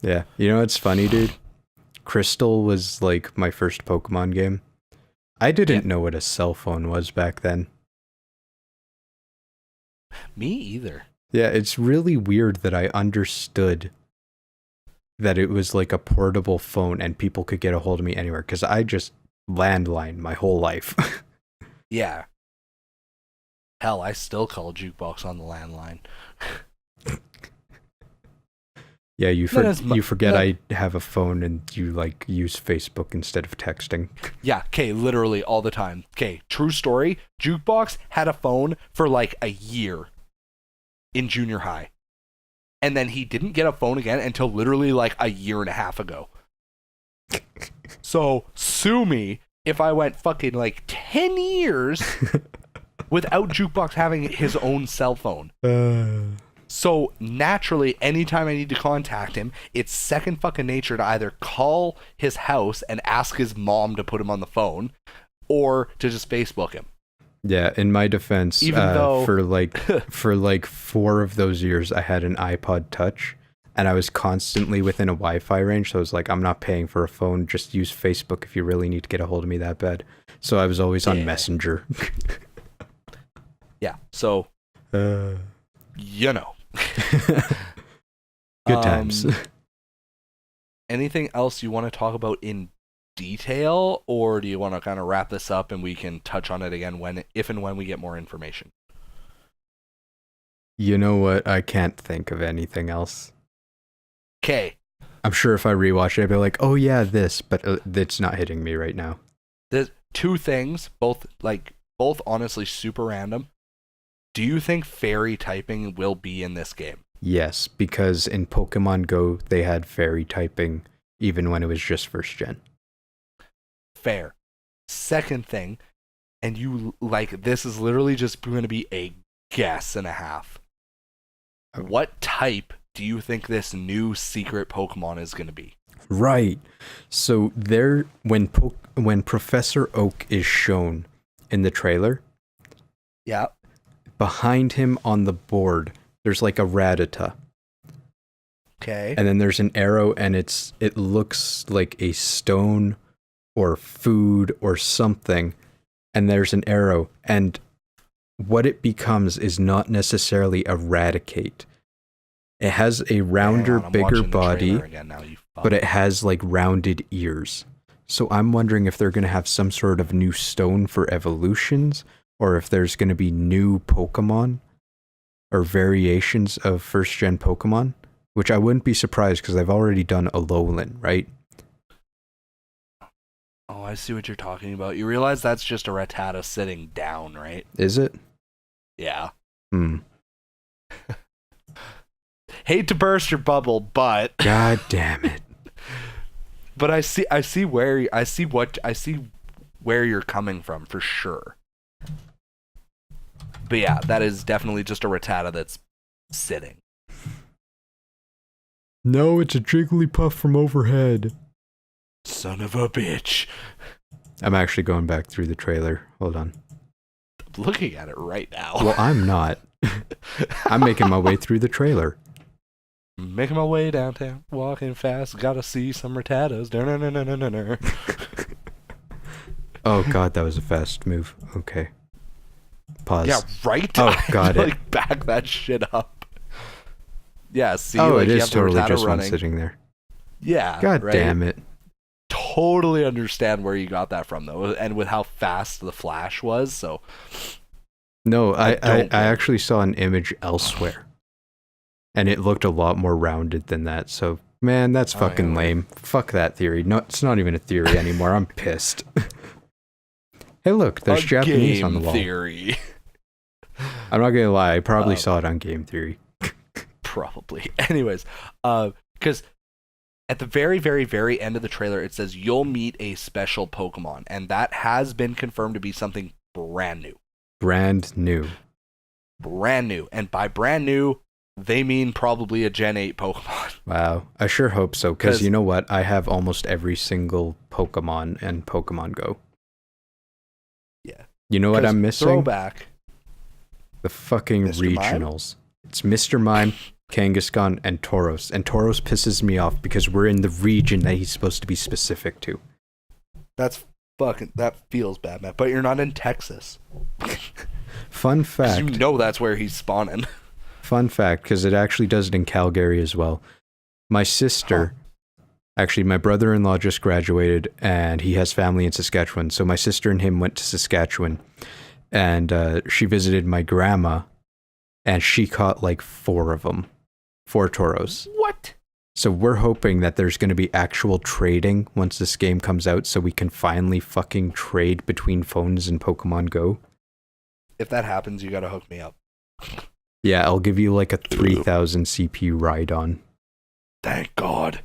Yeah. You know what's funny, dude? Crystal was, like, my first Pokemon game. I didn't know what a cell phone was back then. Me either. Yeah, it's really weird that I understood that it was like a portable phone and people could get a hold of me anywhere, because I just landline my whole life. Yeah. Hell, I still call Jukebox on the landline. Yeah, you Not forget I have a phone and you like use Facebook instead of texting. Yeah, okay, literally all the time. Okay, true story. Jukebox had a phone for like a year in junior high. And then he didn't get a phone again until literally like a year and a half ago. So, sue me if I went fucking like 10 years without Jukebox having his own cell phone. So naturally, anytime I need to contact him, it's second fucking nature to either call his house and ask his mom to put him on the phone, or to just Facebook him. Yeah, in my defense, Even though for like 4 of those years, I had an iPod Touch, and I was constantly within a Wi-Fi range. So I was like, I'm not paying for a phone. Just use Facebook if you really need to get a hold of me that bad. So I was always on Messenger. Yeah. So, you know. Good times. Anything else you want to talk about in detail, or do you want to kind of wrap this up and we can touch on it again if and when we get more information? You know what? I can't think of anything else. Okay. I'm sure if I rewatch it, I'd be like, oh yeah, this, but it's not hitting me right now. There's 2 things, both honestly super random. Do you think fairy typing will be in this game? Yes, because in Pokemon Go, they had fairy typing even when it was just first gen. Fair. Second thing, and this is literally just going to be a guess and a half. What type do you think this new secret Pokemon is going to be? Right. So when Professor Oak is shown in the trailer, yeah, behind him on the board, there's like a Rattata. Okay. And then there's an arrow, and it looks like a stone or food or something. And there's an arrow, and what it becomes is not necessarily eradicate. It has a rounder, bigger body, but it has like rounded ears. So I'm wondering if they're going to have some sort of new stone for evolutions, or if there's going to be new Pokemon or variations of first-gen Pokemon, which I wouldn't be surprised because they've already done Alolan, right? Oh, I see what you're talking about. You realize that's just a Rattata sitting down, right? Is it? Yeah. Hmm. Hate to burst your bubble, but God damn it. But I see where you're coming from for sure. But yeah, that is definitely just a Rattata that's sitting. No, it's a Jigglypuff from overhead. Son of a bitch. I'm actually going back through the trailer. Hold on. I'm looking at it right now. Well, I'm not. I'm making my way through the trailer. Making my way downtown, walking fast, gotta see some Rattatas. Oh god, that was a fast move. Okay. Pause. Yeah, right? Oh, got it. Like, back that shit up. Yeah, see, oh, like, it you is have the totally Rattata just running. one sitting there. Yeah, God right? damn it. Totally understand where you got that from, though, and with how fast the flash was, so... No, I actually saw an image elsewhere. And it looked a lot more rounded than that, so... Man, that's fucking lame. Fuck that theory. No, it's not even a theory anymore. I'm pissed. Hey, look, there's Japanese on the wall. Theory. I'm not gonna lie, I probably saw it on Game Theory. Probably. Anyways, because at the very, very, very end of the trailer, it says you'll meet a special Pokemon, and that has been confirmed to be something brand new. Brand new. Brand new. And by brand new, they mean probably a Gen 8 Pokemon. Wow. I sure hope so, because you know what? I have almost every single Pokemon in Pokemon Go. Yeah. You know what I'm missing? Throwback. The fucking Mr. regionals. It's Mr. Mime, Kangaskhan, and Tauros. And Tauros pisses me off because we're in the region that he's supposed to be specific to. That feels bad, man. But you're not in Texas. Fun fact. You know that's where he's spawning. Fun fact, because it actually does it in Calgary as well. My sister, actually my brother-in-law just graduated and he has family in Saskatchewan. So my sister and him went to Saskatchewan and she visited my grandma and she caught like 4 of them. 4 Tauros. What? So we're hoping that there's going to be actual trading once this game comes out, so we can finally fucking trade between phones in Pokemon Go. If that happens, you gotta hook me up. Yeah, I'll give you like a 3000 CPU Rhydon. Thank God.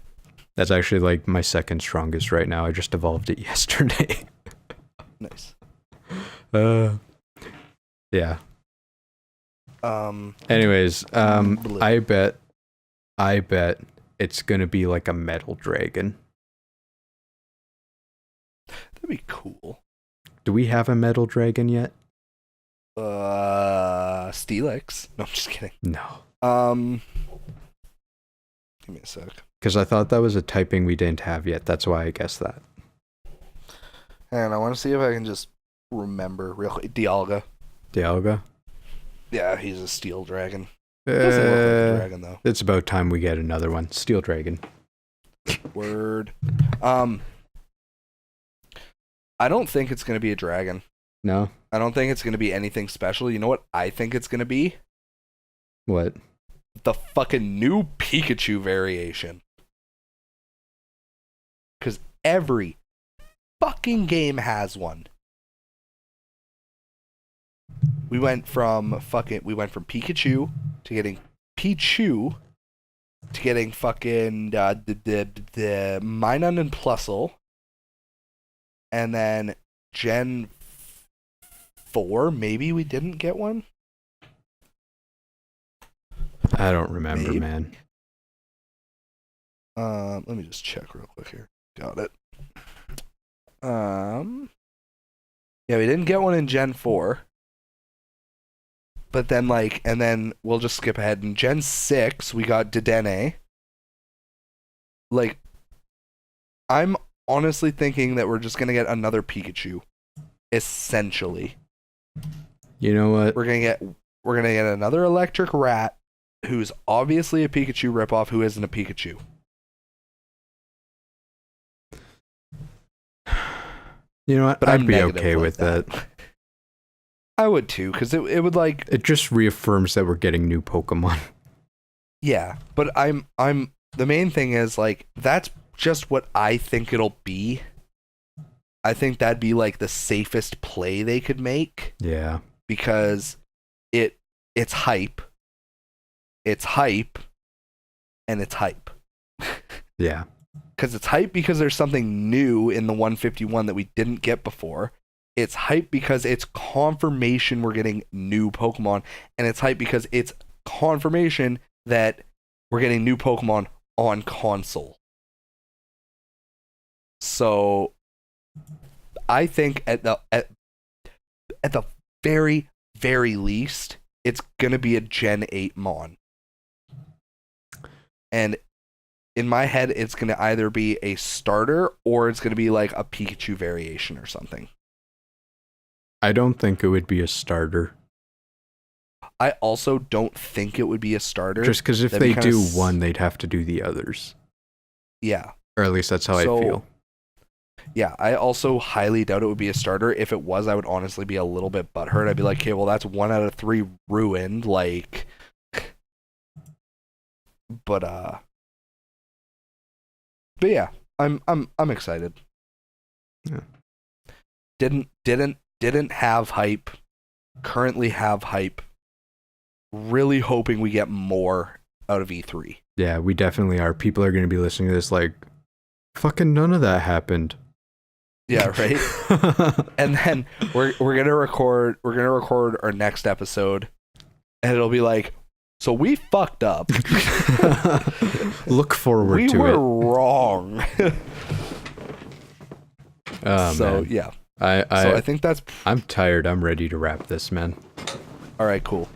That's actually like my second strongest right now. I just evolved it yesterday. Nice. Yeah. Anyways, I bet it's gonna be like a metal dragon. that'd be cool. Do we have a metal dragon yet? Steelix. No, I'm just kidding. No. Give me a sec. Because I thought that was a typing we didn't have yet. That's why I guessed that. And I want to see if I can just remember real quick. Dialga. Dialga? Yeah, he's a steel dragon. Doesn't look like a dragon though. It's about time we get another one. Steel dragon. Word. I don't think it's gonna be a dragon. No? I don't think it's gonna be anything special. You know what I think it's gonna be? What? The fucking new Pikachu variation. Because every fucking game has one. We went from Pikachu to getting Pichu to getting fucking the Minun and Plusle, and then Gen 4 maybe we didn't get one. I don't remember, Maybe. man. Let me just check real quick here. Got it. Yeah, we didn't get one in Gen 4. But then and then we'll just skip ahead. In Gen 6, we got Dedenne. I'm honestly thinking that we're just gonna get another Pikachu. Essentially. You know what? We're gonna get another electric rat who's obviously a Pikachu ripoff who isn't a Pikachu. You know what? But I'd I'm be negative okay like with that. I would too, because it would It just reaffirms that we're getting new Pokemon. yeah. But I'm the main thing is that's just what I think it'll be. I think that'd be the safest play they could make. Yeah. Because it's hype. It's hype. And it's hype. Yeah. Because it's hype because there's something new in the 151 that we didn't get before. It's hype because it's confirmation we're getting new Pokemon. And it's hype because it's confirmation that we're getting new Pokemon on console. So I think at the very, very least, it's going to be a Gen 8 Mon. And in my head, it's going to either be a starter or it's going to be like a Pikachu variation or something. I don't think it would be a starter. I also don't think it would be a starter. Just because if they do one, they'd have to do the others. Yeah. Or at least that's how I feel. Yeah, I also highly doubt it would be a starter. If it was, I would honestly be a little bit butthurt. I'd be like, okay, well, that's 1 out of 3 ruined. But yeah, I'm excited. Yeah. Didn't have hype. Currently have hype. Really hoping we get more out of E3. Yeah, we definitely are. People are going to be listening to this fucking none of that happened. Yeah, right. And then we're gonna record our next episode, and it'll be like, so we fucked up. Look forward to it. We were wrong. Oh, so man. yeah. So I think that's. I'm tired. I'm ready to wrap this, man. All right, cool.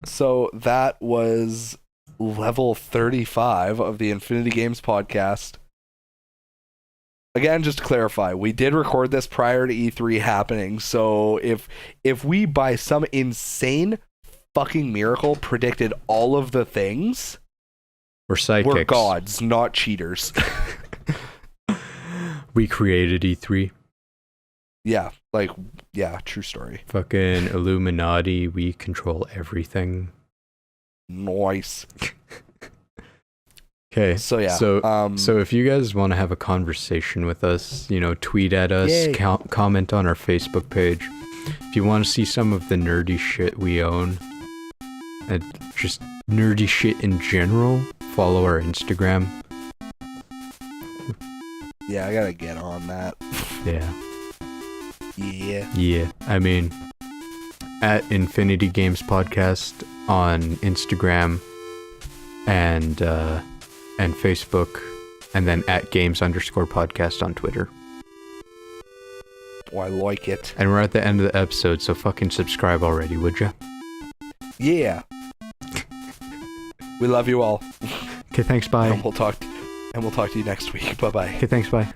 So that was level 35 of the Infinity Games podcast. Again, just to clarify, we did record this prior to E3 happening, so if we by some insane fucking miracle predicted all of the things, we're psychics. we're gods, not cheaters. We created E3. Yeah, true story. Fucking Illuminati, we control everything. Nice. Okay. So yeah. So if you guys want to have a conversation with us, tweet at us, Yay. comment on our Facebook page. If you want to see some of the nerdy shit we own, and just nerdy shit in general, follow our Instagram. Yeah, I gotta get on that. Yeah. Yeah. Yeah. I mean, at Infinity Games Podcast on Instagram and Facebook, and then at Games_podcast on Twitter. Oh, I like it. And we're at the end of the episode, so fucking subscribe already, would ya? Yeah. We love you all. Okay, thanks, bye. And we'll talk to you next week. Bye-bye. Okay, thanks, bye.